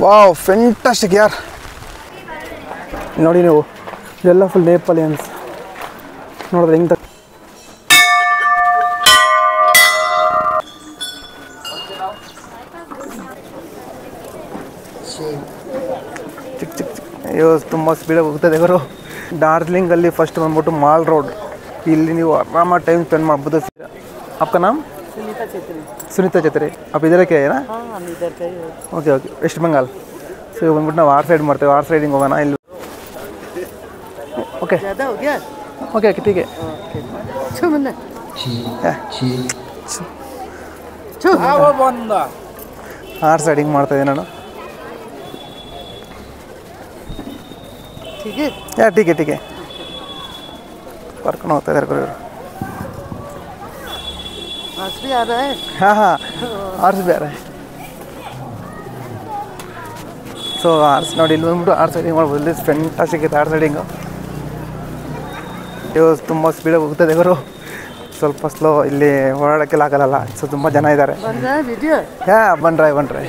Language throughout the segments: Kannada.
ವಾವ್ ಫೆಂಟಾಸ್ಟಿಕ್ ಯಾರ್ ನೋಡಿ ನೀವು ಇದೆಲ್ಲ ಫುಲ್ ನೇಪಾಳಿಯನ್ಸ್ ನೋಡಿದ್ರೆ ಹೆಂಗೆ ಚಿಕ್ಕ ಚಿಕ್ಕ ಅಯ್ಯೋ ತುಂಬ ಸ್ಪೀಡಾಗಿ ಹೋಗ್ತದೆ ಅವರು. ಡಾರ್ಜಿಲಿಂಗಲ್ಲಿ ಫಸ್ಟ್ ಬಂದ್ಬಿಟ್ಟು ಮಾಲ್ ರೋಡ್, ಇಲ್ಲಿ ನೀವು ಆರಾಮ ಟೈಮ್ ಸ್ಪೆಂಡ್ ಮಾಡ್ಬೋದು. आपका नाम? सुनीता छेत्री. आप इधर के है ना? हाँ हम इधर के ही. Okay okay West Bengal. So ಇವಾಗ ಬಂದ್ಬಿಟ್ಟು ನಾವು ಆರ್ ಸೈಡ್ ಮಾಡ್ತೇವೆ, ಆರ್ ಸೈಡಿಂಗ್ ಹೋಗೋಣ ಇಲ್ಲಿ. ಓಕೆ ज़्यादा हो गया. ಓಕೆ ಓಕೆ ಟೀಕೆ छू मन्ना छू ಆರ್ ಸೈಡಿಂಗ್ ಮಾಡ್ತಾಯಿದ್ದೆ ನಾನು. ठीक है. ಯಾ ಟೀಕೆ ಟೀಕೆ ಕರ್ಕೊಂಡು ಹೋಗ್ತಾ ಇದ್ದಾರೆ ಇವರು. हंस भी आ रहा है. ಹಾಂ ಹಾಂ ಆರ್ಸ್ ಬೇರೆ. ಸೊ ಆರ್ಸ್ ನೋಡಿ ಇಲ್ಲಿ ಬಂದ್ಬಿಟ್ಟು ಆರ್ ಸೈಡಿಂಗ್ ಮಾಡ್ಬೋದು. ಇಲ್ಲಿ ಫೆಂಟಾಸ್ಟಿಕ್ ಇದೆ ಆರ್ ಸೈಡಿಂಗು. ಇವು ತುಂಬ ಸ್ಪೀಡಾಗಿ ಹೋಗ್ತದೆ ಇವರು, ಸ್ವಲ್ಪ ಸ್ಲೋ. ಇಲ್ಲಿ ಓಡಾಡೋಕ್ಕೆಲ್ಲ ಆಗಲ್ಲ, ಸೊ ತುಂಬ ಜನ ಇದ್ದಾರೆ. बन रहा है वीडियो. ಯಾ ಬನ್ರಿ.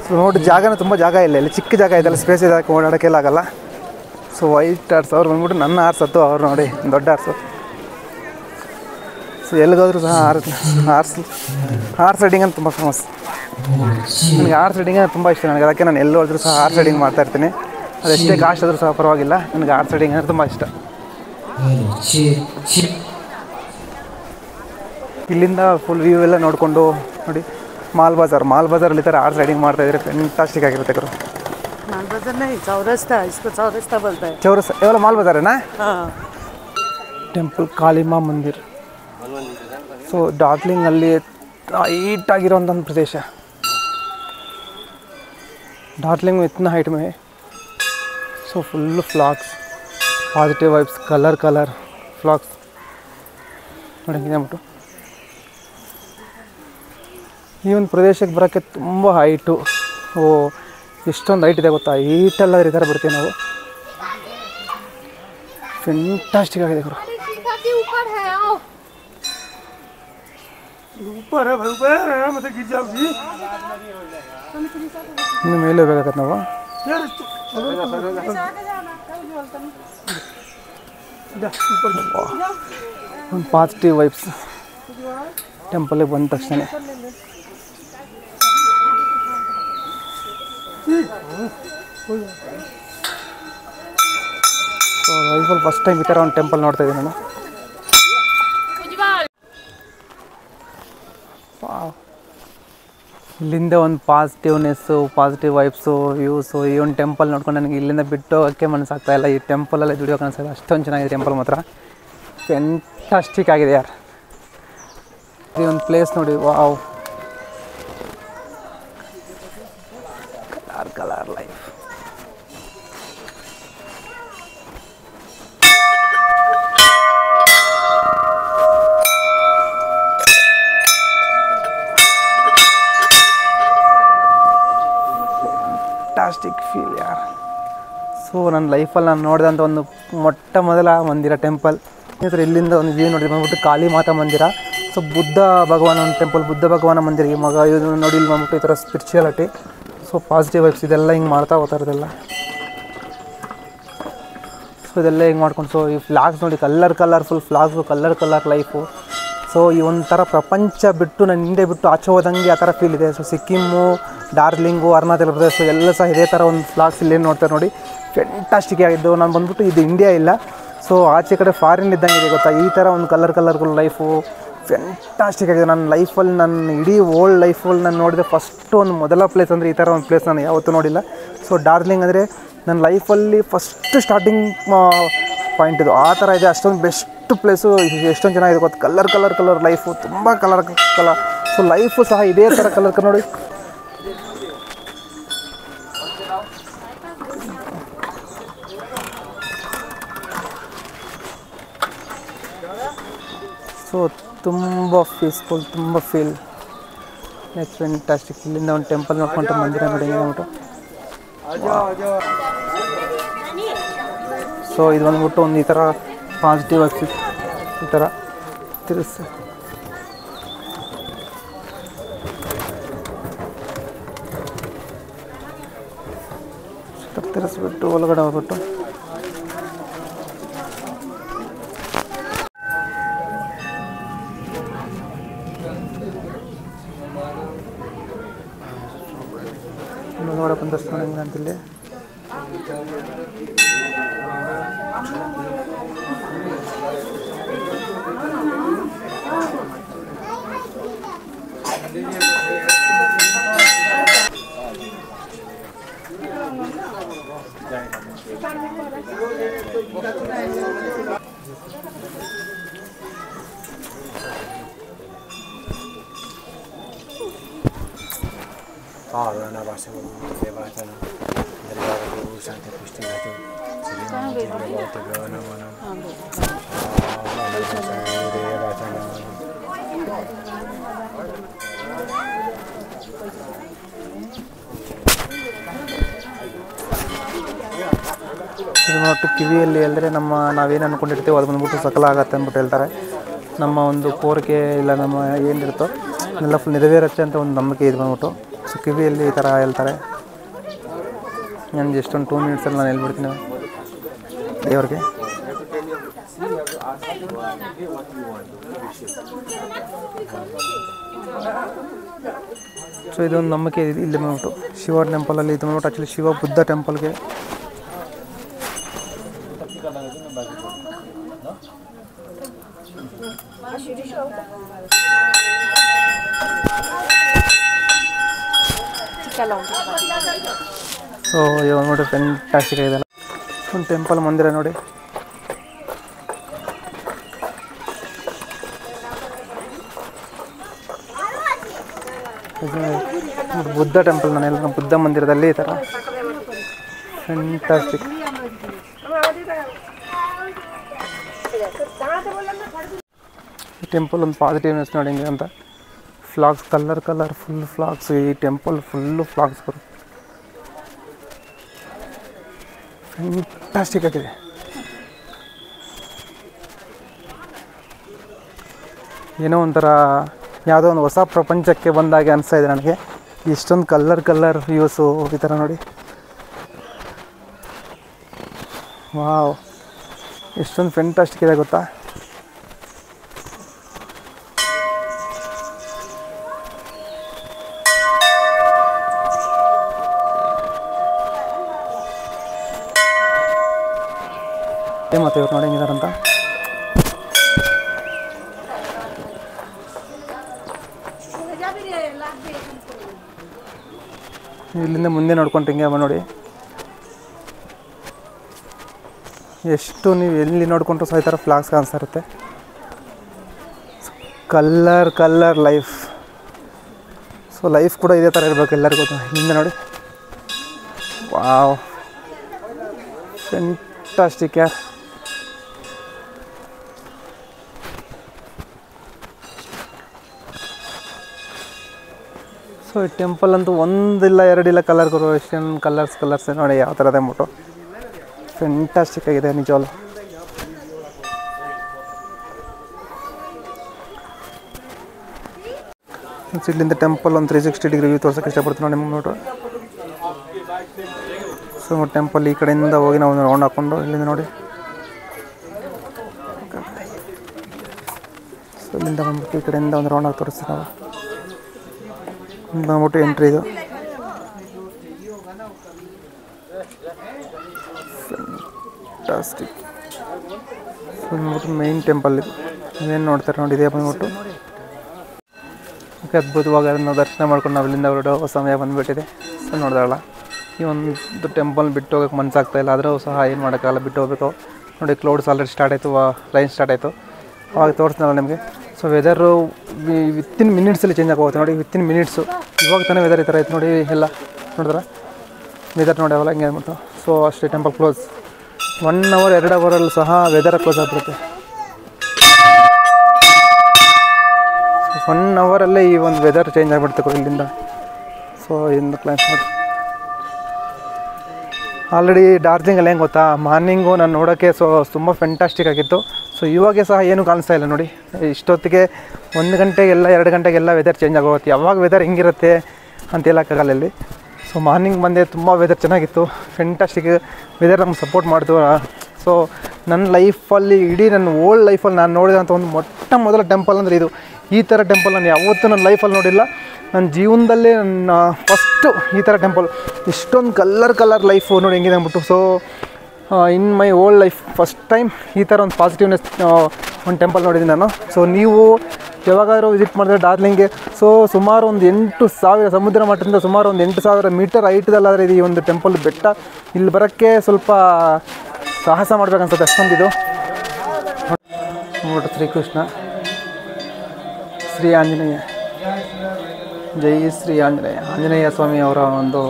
ಸೊ ನೋಡಿ ಜಾಗನೂ ತುಂಬ ಜಾಗ ಇಲ್ಲ, ಇಲ್ಲಿ ಚಿಕ್ಕ ಜಾಗ ಇದೆಲ್ಲ, ಸ್ಪೇಸ್ ಇದೆ, ಓಡಾಡೋಕ್ಕೆಲ್ಲ ಆಗಲ್ಲ. ಸೊ ವೈಟ್ ಆರ್ಸ್ ಅವ್ರು ಬಂದ್ಬಿಟ್ಟು ನನ್ನ ಆರ್ಸ್ ಹತ್ತು, ಅವ್ರು ನೋಡಿ ದೊಡ್ಡ ಆರ್ಸು. ಸೊ ಎಲ್ಲಿಗೋದ್ರೂ ಸಹ ಆರ್ಸ್ ರೈಡಿಂಗ್ ಅಂತ ತುಂಬ ಫೇಮಸ್. ನನಗೆ ಆರ್ಸ್ ರೈಡಿಂಗ್ ತುಂಬ ಇಷ್ಟ ನನಗೆ, ಅದಕ್ಕೆ ನಾನು ಎಲ್ಲಿ ಹೋದ್ರೂ ಸಹ ಆರ್ಸ್ ರೈಡಿಂಗ್ ಮಾಡ್ತಾಯಿರ್ತೀನಿ. ಅದೆಷ್ಟೇ ಕಾಸ್ಟ್ ಆದರೂ ಸಹ ಪರವಾಗಿಲ್ಲ, ನನಗೆ ಆರ್ಸ್ ರೈಡಿಂಗ್ ಅಂದರೆ ತುಂಬ ಇಷ್ಟ. ಇಲ್ಲಿಂದ ಫುಲ್ ವ್ಯೂ ಎಲ್ಲ ನೋಡಿಕೊಂಡು ನೋಡಿ ಮಾಲ್ ಬಜಾರಲ್ಲಿ ಈ ಥರ ಆರ್ಸ್ ರೈಡಿಂಗ್ ಮಾಡ್ತಾಯಿದ್ರೆ ಫೆಂಟಾಸ್ಟಿಕ್ ಆಗಿರುತ್ತೆ ಗುರು. माल बाजार नहीं, चौरस्ता, इसको चौरस्ता बोलता है. ಚೌರಸ್ತಾ ಯಾವಲ್ಲ ಮಾಲ್ ಬಜಾರೇನಾ? हाँ. ಟೆಂಪಲ್ ಕಾಳಿಮಾ ಮಂದಿರ್. ಸೊ ಡಾರ್ಜಿಲಿಂಗಲ್ಲಿ ಹೈಟ್ ಆಗಿರೋಂಥ ಒಂದು ಪ್ರದೇಶ. डार्जिलिंग में इतना हाइट में है. So full flags, positive vibes, colour flags ನೋಡಂಗಿದೆ ಅಂದ್ಬಿಟ್ಟು ಈ ಒಂದು ಪ್ರದೇಶಕ್ಕೆ ಬರೋಕ್ಕೆ ತುಂಬ ಹೈಟು. ಓ ಎಷ್ಟೊಂದು ಹೈಟ್ ಇದೆ ಗೊತ್ತಾ, ಹೈಟೆಲ್ಲ ಈ ಥರ ಬರ್ತೀವಿ ನಾವು. ಫೆಂಟಾಸ್ಟಿಕ್ ಆಗಿದೆ ಗುರು. ಇನ್ನು ಮೇಲೆ ಹೋಗ್ಬೇಕಾಗತ್ತೆ ನಾವು. ಒಂದು ಪಾಸಿಟಿವ್ ವೈಬ್ಸ್ ಟೆಂಪಲಿಗೆ ಬಂದ ತಕ್ಷಣ. ಸೊ ಲೈಫಲ್ಲಿ ಫಸ್ಟ್ ಟೈಮ್ ಈ ಥರ ಒಂದು ಟೆಂಪಲ್ ನೋಡ್ತಾ ಇದ್ದೀನಿ ನಾನು. ಇಲ್ಲಿಂದ ಒಂದು ಪಾಸಿಟಿವ್ನೆಸ್ಸು, ಪಾಸಿಟಿವ್ ವೈಬ್ಸು, ವ್ಯೂಸು, ಈ ಒಂದು ಟೆಂಪಲ್ ನೋಡ್ಕೊಂಡು ನನಗೆ ಇಲ್ಲಿಂದ ಬಿಟ್ಟು ಹೋಗೋಕ್ಕೆ ಮನಸ್ಸಾಗ್ತಾ ಇಲ್ಲ. ಈ ಟೆಂಪಲಲ್ಲೇ ದುಡಿಯೋಕೆ ಅನಿಸ್ತದೆ, ಅಷ್ಟೊಂದು ಚೆನ್ನಾಗಿದೆ ಟೆಂಪಲ್ ಮಾತ್ರ. ಫೆಂಟಾಸ್ಟಿಕ್ ಆಗಿದೆ ಯಾರು. ಈ ಒಂದು ಪ್ಲೇಸ್ ನೋಡಿ, wow, colour life. Fantastic feel ಯಾರ್. ಸೊ ನನ್ನ ಲೈಫಲ್ಲಿ ನಾನು ನೋಡಿದಂಥ ಒಂದು ಮೊಟ್ಟ ಮೊದಲ ಮಂದಿರ ಟೆಂಪಲ್. ಸ್ನೇಹಿತರೆ ಇಲ್ಲಿಂದ ಒಂದು ವ್ಯೂ ನೋಡಿ ಬಂದ್ಬಿಟ್ಟು ಕಾಳಿ ಮಾತಾ ಮಂದಿರ. ಸೊ ಬುದ್ಧ ಭಗವಾನ ಒಂದು ಟೆಂಪಲ್, ಬುದ್ಧ ಭಗವಾನ ಮಂದಿರ. ಈ ಮಗ ಇದು ನೋಡಿ ಇಲ್ಲಿ ಬಂದ್ಬಿಟ್ಟು ಈ ಥರ ಸ್ಪಿರಿಚುಯಾಲಿಟಿ, ಸೊ ಪಾಸಿಟಿವ್ ವೈಬ್ಸ್ ಇದೆಲ್ಲ ಹಿಂಗೆ ಮಾಡ್ತಾ ಹೋಗ್ತಾರದೆಲ್ಲ. ಸೊ ಇದೆಲ್ಲ ಹಿಂಗೆ ಮಾಡ್ಕೊಂಡು, ಸೊ ಈ ಫ್ಲಾಗ್ಸ್ ನೋಡಿ, ಕಲರ್ಫುಲ್ ಫ್ಲಾಗ್ಸು, ಕಲರ್ ಲೈಫು. ಸೊ ಈ ಒಂಥರ ಪ್ರಪಂಚ ಬಿಟ್ಟು ನಾನು ಹಿಂದೆ ಬಿಟ್ಟು ಆಚೆ ಹೋದಂಗೆ ಆ ಥರ ಫೀಲ್ ಇದೆ. ಸೊ ಸಿಕ್ಕಿಮ್ಮು, ಡಾರ್ಜಿಲಿಂಗು, ಅರುಣಾಚಲ ಪ್ರದೇಶ ಎಲ್ಲ ಸಹ ಇದೇ ಥರ ಒಂದು ಫ್ಲಾಗ್ಸ್ ಇಲ್ಲೇನು ನೋಡ್ತಾರೆ ನೋಡಿ, ಫೆಂಟಾಸ್ಟಿಕ್ ಆಗಿದ್ದು. ನಾನು ಬಂದ್ಬಿಟ್ಟು ಇದು ಇಂಡಿಯಾ ಇಲ್ಲ, ಸೊ ಆಚೆ ಕಡೆ ಫಾರಿನ್ ಇದ್ದಂಗೆ ಇದೆ ಗೊತ್ತಾ. ಈ ಥರ ಒಂದು ಕಲರ್ಫುಲ್ ಲೈಫು ಫೆಂಟಾಸ್ಟಿಕ್ ಆಗಿದೆ. ನನ್ನ ಲೈಫಲ್ಲಿ, ನನ್ನ ಇಡೀ ಓಲ್ಡ್ ಲೈಫಲ್ಲಿ ನಾನು ನೋಡಿದೆ ಫಸ್ಟು ಒಂದು ಮೊದಲ ಪ್ಲೇಸ್ ಅಂದರೆ ಈ ಥರ ಒಂದು ಪ್ಲೇಸ್ ನಾನು ಯಾವತ್ತೂ ನೋಡಿಲ್ಲ. ಸೊ ಡಾರ್ಜಿಲಿಂಗ್ ಅಂದರೆ ನನ್ನ ಲೈಫಲ್ಲಿ ಫಸ್ಟ್ ಸ್ಟಾರ್ಟಿಂಗ್ ಪಾಯಿಂಟ್ ಇದು. ಆ ಥರ ಇದೆ, ಅಷ್ಟೊಂದು ಬೆಸ್ಟ್ ಪ್ಲೇಸು. ಎಷ್ಟೊಂದು ಚೆನ್ನಾಗಿದೆ ಗೊತ್ತು, ಕಲರ್ ಲೈಫು, ತುಂಬ ಕಲರ್. ಸೊ ಲೈಫು ಸಹ ಇದೇ ಥರ ಕಲರ್ ನೋಡಿ. ಸೊ ತುಂಬ ಪೀಸ್ಫುಲ್, ತುಂಬ ಫೀಲ್, ಇಟ್ಸ್ ಫ್ಯಾಂಟಾಸ್ಟಿಕ್. ಇಲ್ಲಿಂದ ಒಂದು ಟೆಂಪಲ್ ನೋಡ್ಕೊಂಡು ಮಂದಿರ ನೋಡಿ ಅಂದ್ಬಿಟ್ಟು. ಸೊ ಇದು ಬಂದ್ಬಿಟ್ಟು ಒಂದು ಈ ಥರ ಪಾಸಿಟಿವ್ ಆಗಿ ಈ ಥರ ತಿರುಗಿಸಿ. ತಿರ್ಸ್ಬಿಟ್ಟು ಒಳಗಡೆ ಹೋಗ್ಬಿಟ್ಟು ಒಳಗಡೆ ಬಂದ ತಕ್ಷಣ ಹೆಂಗೆ ಅಂತಿಲ್ಲಿ ಇದು ನೋಟ್ಟು ಕಿವಿಯಲ್ಲಿ ಹೇಳಿದ್ರೆ ನಾವೇನು ಅಂದ್ಕೊಂಡಿರ್ತೀವೋ ಅದು ಬಂದ್ಬಿಟ್ಟು ಸಕಲ ಆಗತ್ತೆ ಅಂದ್ಬಿಟ್ಟು ಹೇಳ್ತಾರೆ. ನಮ್ಮ ಒಂದು ಕೋರಿಕೆ ಇಲ್ಲ ನಮ್ಮ ಏನಿರುತ್ತೋ ಎಲ್ಲ ಫುಲ್ ನೆರವೇರುತ್ತೆ ಅಂತ ಒಂದು ನಂಬಿಕೆ ಇದು ಬಂದ್ಬಿಟ್ಟು. ಸೊ ಕಿವಿಯಲ್ಲಿ ಈ ಥರ ಹೇಳ್ತಾರೆ. ನಾನು ಎಷ್ಟೊಂದು 2 ಮಿನಿಟ್ಸಲ್ಲಿ ನಾನು ಹೇಳ್ಬಿಡ್ತೀನಿ ದೇವ್ರಿಗೆ. ಸೊ ಇದೊಂದು ನಂಬಿಕೆ ಇಲ್ಲಿ ಬಂದ್ಬಿಟ್ಟು ಶಿವ ಟೆಂಪಲಲ್ಲಿ ಇದು ಬಂದ್ಬಿಟ್ಟು ಆ್ಯಕ್ಚುಲಿ ಶಿವ ಬುದ್ಧ ಟೆಂಪಲ್ಗೆ ಸೊ ಇವಾಗ ನೋಡಿ ಫ್ಯಾಂಟಾಸ್ಟಿಕ್ ಇದೆಲ್ಲ ಒಂದು ಟೆಂಪಲ್ ಮಂದಿರ ನೋಡಿ. ಬುದ್ಧ ಟೆಂಪಲ್ ನಾನೆಲ್ಲ ಬುದ್ಧ ಮಂದಿರದಲ್ಲಿ ಈ ಥರ ಫ್ಯಾಂಟಾಸ್ಟಿಕ್. ಈ ಟೆಂಪಲ್ ಒಂದು ಪಾಸಿಟಿವ್ನೆಸ್ ನೋಡಿ ಹಿಂಗೆ ಅಂತ ಫ್ಲಾಗ್ಸ್ ಕಲರ್ ಫುಲ್ ಫ್ಲಾಗ್ಸ್. ಈ ಟೆಂಪಲ್ ಫುಲ್ಲು ಫ್ಲಾಗ್ಸ್ ಬರುತ್ತೆ. ಫ್ಯಾಂಟಾಸ್ಟಿಕ್ ಆಗಿದೆ. ಏನೋ ಒಂಥರ ಯಾವುದೋ ಒಂದು ಹೊಸ ಪ್ರಪಂಚಕ್ಕೆ ಬಂದಾಗೆ ಅನಿಸ್ತಾ ಇದೆ ನನಗೆ. ಇಷ್ಟೊಂದು ಕಲರ್ ವ್ಯೂಸು ಈ ಥರ ನೋಡಿ. ವಾವ್, ಎಷ್ಟೊಂದು ಫ್ಯಾಂಟಾಸ್ಟಿಕ್ ಇದೆ ಗೊತ್ತಾ. ಮತ್ತು ಇವ್ರು ನೋಡಿ ಹೆಂಗಿದಾರಂತ. ಇಲ್ಲಿಂದ ಮುಂದೆ ನೋಡ್ಕೊಂಡು ಹಿಂಗೆ ನೋಡಿ, ಎಷ್ಟು ನೀವು ಎಲ್ಲಿ ನೋಡ್ಕೊಂಡ್ರು ಸಹ ಈ ಥರ ಫ್ಲಾಗ್ಸ್ ಕಾಣಿಸ್ತಾ ಇರುತ್ತೆ. Colour life. ಸೊ ಲೈಫ್ ಕೂಡ ಇದೇ ಥರ ಇರಬೇಕು ಎಲ್ಲರಿಗೂ. ಹಿಂದೆ ನೋಡಿ, ವಾವ್ ಫ್ಯಾಂಟಾಸ್ಟಿಕ್ ಯಾರ್. ಸೊ ಈ ಟೆಂಪಲ್ ಅಂತೂ ಒಂದಿಲ್ಲ ಎರಡಿಲ್ಲ ಕಲರ್ಗಳು, ಎಷ್ಟೊಂದು ಕಲರ್ಸ್ ನೋಡಿ ಯಾವ ಥರ ಇದೆ ಅಂದ್ಬಿಟ್ಟು. ಫ್ಯಾಂಟಾಸ್ಟಿಕ್ ಆಗಿದೆ ನಿಜವಾಗ್ಲೂ. ಇಲ್ಲಿಂದ ಟೆಂಪಲ್ ಒಂದು 360 ಡಿಗ್ರಿ ವ್ಯೂ ತೋರ್ಸೋಕ್ಕೆ ಇಷ್ಟಪಡ್ತೀನಿ ನೋಡಿ ನಿಮ್ಗೆ ನೋಡ್ರಿ. ಸೊ ಟೆಂಪಲ್ ಈ ಕಡೆಯಿಂದ ಹೋಗಿ ನಾವು ರೌಂಡ್ ಹಾಕ್ಕೊಂಡು ಇಲ್ಲಿಂದ ನೋಡಿ. ಸೊ ಇಲ್ಲಿಂದ ಬಂದ್ಬಿಟ್ಟು ಈ ಕಡೆಯಿಂದ ಒಂದು ರೌಂಡ್ ಹಾಕಿ ತೋರಿಸ್ತೀವಿ ನಾವು. ಬಂದ್ಬಿಟ್ಟು ಎಂಟ್ರಿ ಇದು. ಫ್ಯಾಂಟಾಸ್ಟಿಕ್. ಬಂದ್ಬಿಟ್ಟು ಮೈನ್ ಟೆಂಪಲ್ ಇದು. ಇದೇನು ನೋಡ್ತಾರೆ ನೋಡಿ, ಇದೇ ಬಂದ್ಬಿಟ್ಟು ಅದ್ಭುತವಾಗಿ ಅದನ್ನು ದರ್ಶನ ಮಾಡ್ಕೊಂಡು ನಾವು ಇಲ್ಲಿಂದ ಹೊರಡೋ ಸಮಯ ಬಂದುಬಿಟ್ಟಿದೆ. ಸೊ ನೋಡಿದಾಳ ಈ ಒಂದು ಟೆಂಪಲ್ ಬಿಟ್ಟು ಹೋಗೋಕ್ಕೆ ಮನಸ್ಸಾಗ್ತಾಯಿಲ್ಲ. ಆದರೂ ಸಹ ಏನು ಮಾಡೋಕ್ಕಾಗಲ್ಲ, ಬಿಟ್ಟು ಹೋಗಬೇಕು. ನೋಡಿ ಕ್ಲೌಡ್ಸ್ ಆಲ್ರೆಡಿ ಸ್ಟಾರ್ಟ್ ಆಯಿತು, ರೈನ್ ಸ್ಟಾರ್ಟ್ ಆಯಿತು. ಅವಾಗ ತೋರಿಸ್ನಲ್ಲ ನಿಮಗೆ. ಸೊ ವೆದರು ವಿತ್ತಿನ್ ಮಿನಿಟ್ಸಲ್ಲಿ ಚೇಂಜ್ ಆಗೋಗುತ್ತೆ ನೋಡಿ. ವಿತ್ತಿನ್ ಮಿನಿಟ್ಸು ಇವಾಗ ತಾನೇ ವೆದರ್ ಈ ಥರ ಆಯ್ತು ನೋಡಿ. ಎಲ್ಲ ನೋಡಿದ್ರೆ ವೆದರ್ ನೋಡಿ ಅವೆಲ್ಲ ಹಿಂಗೆ ಅಂದ್ಬಿಟ್ಟು. ಸೊ ಅಷ್ಟೇ ಟೆಂಪಲ್ ಕ್ಲೋಸ್. 1 ಅವರ್ 2 ಅವರಲ್ಲಿ ಸಹ ವೆದರ್ ಕ್ಲೋಸ್ ಆಗಿಬಿಡುತ್ತೆ. 1 ಅವರಲ್ಲೇ ಈ ಒಂದು ವೆದರ್ ಚೇಂಜ್ ಆಗಿಬಿಡ್ತೇವೆ ಇಲ್ಲಿಂದ. ಸೊ ಇನ್ನು ಕ್ಲೈಂಟ್ ನೋಡಿ ಆಲ್ರೆಡಿ ಡಾರ್ಜಿಲಿಂಗಲ್ಲಿ ಹೆಂಗೆ ಗೊತ್ತಾ, ಮಾರ್ನಿಂಗು ನಾನು ನೋಡೋಕ್ಕೆ ತುಂಬ ಫ್ಯಾಂಟಾಸ್ಟಿಕ್ ಆಗಿತ್ತು. ಸೊ ಇವಾಗೆ ಸಹ ಏನೂ ಕಾಣಿಸ್ತಾ ಇಲ್ಲ ನೋಡಿ. ಇಷ್ಟೊತ್ತಿಗೆ 1 ಗಂಟೆಗೆಲ್ಲ 2 ಗಂಟೆಗೆಲ್ಲ ವೆದರ್ ಚೇಂಜ್ ಆಗೋಗುತ್ತೆ. ಯಾವಾಗ ವೆದರ್ ಹೆಂಗಿರುತ್ತೆ ಅಂತ ಹೇಳೋಕ್ಕಾಗಲ್ಲ ಇಲ್ಲಿ. ಸೊ ಮಾರ್ನಿಂಗ್ ಬಂದೆ, ತುಂಬ ವೆದರ್ ಚೆನ್ನಾಗಿತ್ತು, ಫೆಂಟಾಸ್ಟಿಕ್ ವೆದರ್ ನಮ್ಗೆ ಸಪೋರ್ಟ್ ಮಾಡ್ತು. ಸೊ ನನ್ನ ಲೈಫಲ್ಲಿ ಇಡೀ ನನ್ನ ಓಲ್ಡ್ ಲೈಫಲ್ಲಿ ನಾನು ನೋಡಿದಂಥ ಒಂದು ಮೊದಲ ಟೆಂಪಲ್ ಅಂದರೆ ಇದು. ಈ ಥರ ಟೆಂಪಲ್ ನಾನು ಯಾವತ್ತೂ ನನ್ನ ಲೈಫಲ್ಲಿ ನೋಡಿಲ್ಲ. ನನ್ನ ಜೀವನದಲ್ಲೇ ನನ್ನ ಫಸ್ಟು ಈ ಥರ ಟೆಂಪಲ್, ಇಷ್ಟೊಂದು ಕಲರ್ ಲೈಫು ನೋಡಿ ಹೆಂಗಿದೆ ಅಂದ್ಬಿಟ್ಟು. So in my old life first time ಈ ಥರ ಒಂದು ಪಾಸಿಟಿವ್ನೆಸ್ ಒಂದು ಟೆಂಪಲ್ ನೋಡಿದ್ದೀನಿ ನಾನು. ಸೊ ನೀವು ಯಾವಾಗಾದರೂ ವಿಸಿಟ್ ಮಾಡಿದ್ರೆ ಡಾರ್ಲಿಂಗ್ಗೆ, ಸೊ ಸುಮಾರು ಒಂದು 8,000 ಸಮುದ್ರ ಮಟ್ಟದಿಂದ ಸುಮಾರು ಒಂದು 8,000 ಮೀಟರ್ ಹೈಟ್ದಲ್ಲಾದರೆ ಇದು ಈ ಒಂದು ಟೆಂಪಲ್ ಬೆಟ್ಟ. ಇಲ್ಲಿ ಬರೋಕ್ಕೆ ಸ್ವಲ್ಪ ಸಾಹಸ ಮಾಡ್ಬೇಕನ್ಸುತ್ತೆ, ಅಷ್ಟೊಂದಿದು. ನೋಡ್ರಿ ಶ್ರೀಕೃಷ್ಣ, ಶ್ರೀ ಆಂಜನೇಯ, ಜೈ ಶ್ರೀ ಆಂಜನೇಯ ಸ್ವಾಮಿ ಅವರ ಒಂದು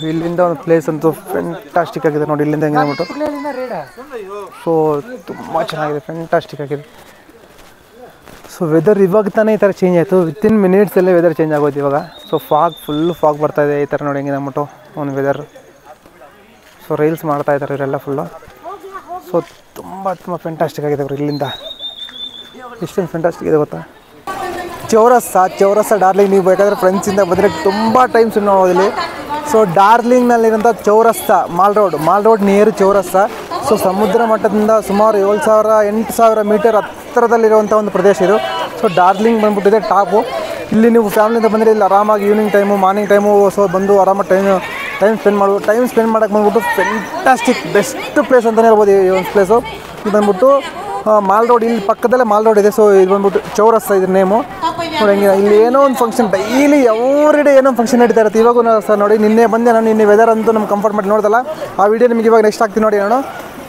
ಇಲ್ಲಿಂದ ಒಂದು ಪ್ಲೇಸ್ ಅಂತೂ ಫೆಂಟಾಸ್ಟಿಕ್ ಆಗಿದೆ ನೋಡಿ. ಇಲ್ಲಿಂದ ಹೆಂಗೆ ಅಂದ್ಬಿಟ್ಟು ಸೊ ತುಂಬ ಚೆನ್ನಾಗಿದೆ, ಫೆಂಟಾಸ್ಟಿಕ್ ಆಗಿದೆ. ಸೊ ವೆದರ್ ಇವಾಗ ತಾನೇ ಈ ಥರ ಚೇಂಜ್ ಆಯಿತು, ವಿತಿನ್ ಮಿನಿಟ್ಸಲ್ಲೇ ವೆದರ್ ಚೇಂಜ್ ಆಗೋದು ಇವಾಗ. ಸೊ ಫುಲ್ಲು ಫಾಗ್ ಬರ್ತಾಯಿದೆ ಈ ಥರ ನೋಡಿ ಹೆಂಗಿದೆ ಅಂದ್ಬಿಟ್ಟು ಒಂದು ವೆದರ್. ಸೊ ರೈಲ್ಸ್ ಮಾಡ್ತಾಯಿದ್ದಾರೆ ಇವರೆಲ್ಲ ಫುಲ್ಲು. ಸೊ ತುಂಬ ಫೆಂಟಾಸ್ಟಿಕ್ ಆಗಿದೆ ಅವರು. ಇಲ್ಲಿಂದ ಎಷ್ಟೊಂದು ಫೆಂಟಾಸ್ಟಿಕ್ ಇದೆ ಗೊತ್ತಾ. ಚೌರಸ್ತಾ ಡಾರ್ಲಿಂಗ್ ನೀವು ಬೇಕಾದರೆ ಫ್ರೆಂಡ್ಸಿಂದ ಬಂದರೆ ತುಂಬ ಟೈಮ್ ಸ್ಪೆಂಡ್ ಮಾಡ್ಬೋದು ಇಲ್ಲಿ. ಸೊ ಡಾರ್ಲಿಂಗ್ನಲ್ಲಿರೋಂಥ Chowrasta mall road near Chowrasta. So ಸಮುದ್ರ ಮಟ್ಟದಿಂದ ಸುಮಾರು 7,000-8,000 ಮೀಟರ್ ಹತ್ತಿರದಲ್ಲಿರುವಂಥ ಒಂದು ಪ್ರದೇಶ ಇದು. ಸೊ ಡಾರ್ಲಿಂಗ್ ಬಂದ್ಬಿಟ್ಟಿದೆ ಟಾಪು. ಇಲ್ಲಿ ನೀವು ಫ್ಯಾಮಿಲಿಯಿಂದ ಬಂದರೆ ಇಲ್ಲಿ ಆರಾಮಾಗಿ evening time morning time so ಬಂದು ಆರಾಮಾಗಿ ಟೈಮ್ ಸ್ಪೆಂಡ್ ಮಾಡ್ಬೋದು. ಟೈಮ್ ಸ್ಪೆಂಡ್ ಮಾಡೋಕ್ಕೆ ಬಂದ್ಬಿಟ್ಟು ಫೆಂಟಾಸ್ಟಿಕ್ ಬೆಸ್ಟ್ ಪ್ಲೇಸ್ ಅಂತಲೇ ಹೇಳ್ಬೋದು ಈ ಒಂದು ಪ್ಲೇಸು. ಇದು ಬಂದ್ಬಿಟ್ಟು ಮಾಲ್ ರೋಡ್, ಇಲ್ಲಿ ಪಕ್ಕದಲ್ಲೇ ಮಾಲ್ ರೋಡ್ ಇದೆ. ಸೊ ಇದು ಬಂದ್ಬಿಟ್ಟು ಚೌರಸ್ತಾ ಇದ್ರ ನೇಮು ನೋಡಿ. ಹೆಂಗೆ ಇಲ್ಲಿ ಏನೋ ಒಂದು ಫಂಕ್ಷನ್ ಡೈಲಿ ಎವ್ರಿ ಡೇ ಏನೋ ಒಂದು ಫಂಕ್ಷನ್ ನಡೀತಾ ಇರುತ್ತೆ. ಇವಾಗೂ ಸರ್ ನೋಡಿ, ನಿನ್ನೆ ಬಂದೆ ನಾನು, ನಿನ್ನೆ ವೆದರ್ ಅಂತೂ ನಮ್ಗೆ ಕಂಫರ್ಟ್ ಮಾಡಿ ನೋಡ್ದಲ್ಲ. ಆ ವಿಡಿಯೋ ನಿಮಗೆ ಇವಾಗ ನೆಕ್ಸ್ಟ್ ಆಗ್ತೀನಿ ನೋಡಿ. ನಾನು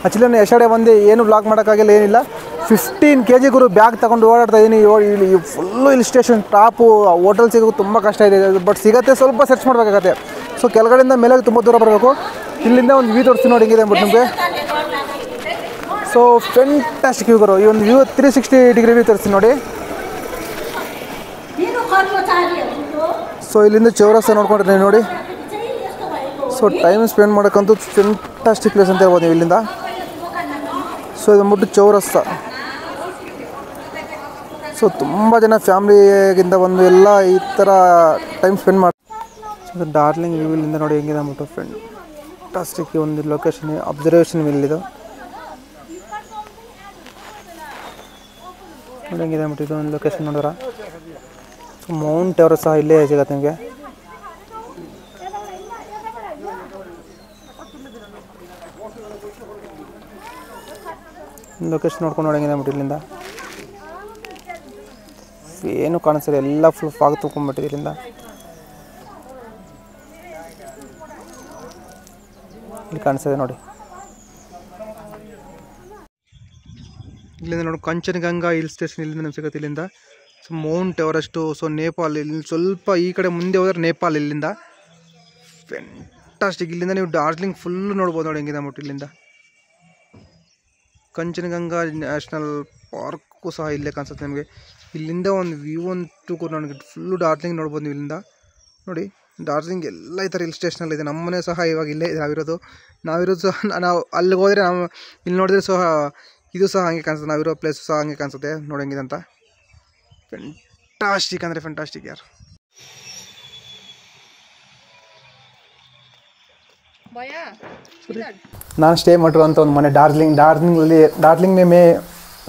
ಆ್ಯಕ್ಚುಲಿ ನಾನು ಎಷ್ಟೇ ಬಂದು ಏನು ಬ್ಲಾಗ್ ಮಾಡೋಕ್ಕಾಗಿಲ್ಲ, ಏನಿಲ್ಲ. 15 kg ಗುರು ಬ್ಯಾಗ್ ತೊಗೊಂಡು ಓಡಾಡ್ತಾ ಇದ್ದೀನಿ. ಇಲ್ಲಿ full hill station top, hotel ಸಿಗೋದು ತುಂಬ ಕಷ್ಟ ಇದೆ. ಬಟ್ ಸಿಗುತ್ತೆ, ಸ್ವಲ್ಪ ಸರ್ಚ್ ಮಾಡಬೇಕಾಗತ್ತೆ. ಸೊ ಕೆಳಗಡೆಯಿಂದ ಮೇಲೆ ತುಂಬ ದೂರ ಬರಬೇಕು. ಇಲ್ಲಿಂದ ಒಂದು ವ್ಯೂ ತೋರಿಸ್ತೀನಿ ನೋಡಿ ಹೆಂಗಿದೆ ಅಂದ್ಬಿಟ್ಟು ನಿಮಗೆ. ಸೊ ಫೆಂಟಾಸ್ಟಿಕ್ ವ್ಯೂ ಗುರು. ಈ ಒಂದು ವ್ಯೂ 360 ಡಿಗ್ರಿ ವ್ಯೂ ತೋರಿಸ್ತೀನಿ ನೋಡಿ. ಸೊ ಇಲ್ಲಿಂದ ಚೌರಸ್ತಾ ನೋಡ್ಕೊಂಡ್ರೆ ನೋಡಿ. ಸೊ ಟೈಮ್ ಸ್ಪೆಂಡ್ ಮಾಡೋಕ್ಕಂತೂ ಫೆಂಟಾಸ್ಟಿಕ್ ಪ್ಲೇಸ್ ಅಂತ ಹೇಳ್ಬೋದು ನೀವು ಇಲ್ಲಿಂದ. ಸೊ ಇದು ಬಂದ್ಬಿಟ್ಟು ಚೌರಸ್ತಾ. ಸೊ ತುಂಬ ಜನ ಫ್ಯಾಮ್ಲಿಗಿಂತ ಬಂದು ಎಲ್ಲ ಈ ಥರ ಟೈಮ್ ಸ್ಪೆಂಡ್ ಮಾಡಿ. ಸೊ ಡಾರ್ಲಿಂಗ್ ವ್ಯೂ ಇಲ್ಲಿಂದ ನೋಡಿ ಹೆಂಗಿದೆ ಅಂದ್ಬಿಟ್ಟು ಫೆಂಟಾಸ್ಟಿಕ್ ಒಂದು ಲೊಕೇಶನ್, ಅಬ್ಸರ್ವೇಷನ್ ಇಲ್ಲಿದು ನೋಡಿ ಹೆಂಗಿದೆ ಅಂದ್ಬಿಟ್ಟು. ಇದು ಒಂದು ಲೊಕೇಶನ್ ನೋಡಿದ್ರೆ ಸೊ ಮೌಂಟ್ ಎವರೆಸ್ಟ್ ಸಹ ಇಲ್ಲೇ ಸಿಗುತ್ತೆ ನಿಮಗೆ. ಲೊಕೇಶನ್ ನೋಡ್ಕೊಂಡು ನೋಡಿ ಹೆಂಗಿದೆ ಅಂದ್ಬಿಟ್ಟು. ಇಲ್ಲಿಂದ ಏನು ಕಾಣಿಸ್ತಿದೆ, ಎಲ್ಲ ಫುಲ್ ಫಾಗ್ ತುಂಬ್ಕೊಂಡ್ಬಿಟ್ಟಿದೆ ಇಲ್ಲಿಂದ. ಇಲ್ಲಿ ಕಾಣಿಸ್ತಿದೆ ನೋಡಿ. ಇಲ್ಲಿಂದ ನೋಡಿ ಕಂಚನಗಂಗಾ ಹಿಲ್ ಸ್ಟೇಷನ್ ಇಲ್ಲಿಂದ ನಮ್ಗೆ ಸಿಗುತ್ತೆ. ಇಲ್ಲಿಂದ so Mount Everest, so Nepal, ಇಲ್ಲಿ ಸ್ವಲ್ಪ ಈ ಕಡೆ ಮುಂದೆ ಹೋದ್ರೆ ನೇಪಾಲ್. ಇಲ್ಲಿಂದ ಫೆಂಟಾಸ್ಟಿಕ್. ಇಲ್ಲಿಂದ ನೀವು ಡಾರ್ಜಿಲಿಂಗ್ ಫುಲ್ಲು ನೋಡ್ಬೋದು ನೋಡಿ ಹೆಂಗಿದೆ ಅಂದ್ಬಿಟ್ಟು. ಇಲ್ಲಿಂದ ಕಂಚನಗಂಗಾ ನ್ಯಾಷನಲ್ ಪಾರ್ಕು ಸಹ ಇಲ್ಲೇ ಕಾಣಿಸುತ್ತೆ ನಿಮಗೆ. ಇಲ್ಲಿಂದ ಒಂದು ವ್ಯೂ ಅಂತೂ ಕೂಡ ನನಗೆ ಫುಲ್ಲು ಡಾರ್ಜಿಲಿಂಗ್ ನೋಡ್ಬೋದು ನೀವು ಇಲ್ಲಿಂದ ನೋಡಿ. ಡಾರ್ಜಿಲಿಂಗ್ ಎಲ್ಲ ಈ ಥರ ಹಿಲ್ ಸ್ಟೇಷನಲ್ಲಿ ಇದೆ. ನಮ್ಮನೆ ಸಹ ಇವಾಗ ಇಲ್ಲೇ ನಾವಿರೋದು ಸಹ ನಾವು ಅಲ್ಲಿಗೆ ಹೋದರೆ ನಾವು ಇಲ್ಲಿ ನೋಡಿದ್ರೆ ಸಹ ಇದು ಸಹ ಹಂಗೆ ಕಾಣಿಸುತ್ತೆ, ನಾವಿರೋ ಪ್ಲೇಸು ಸಹ ಹಂಗೆ ಕಾಣಿಸುತ್ತೆ ನೋಡಿ ಹೆಂಗಿದೆ ಅಂತ. ಫೆಂಟಾಸ್ಟಿಕ್ ಅಂದರೆ ಫೆಂಟಾಸ್ಟಿಕ್ ಯಾರು. ನಾನು ಸ್ಟೇ ಮಾಡಿರುವಂಥ ಒಂದು ಮನೆ ಡಾರ್ಜಿಲಿಂಗ್ ಮೇ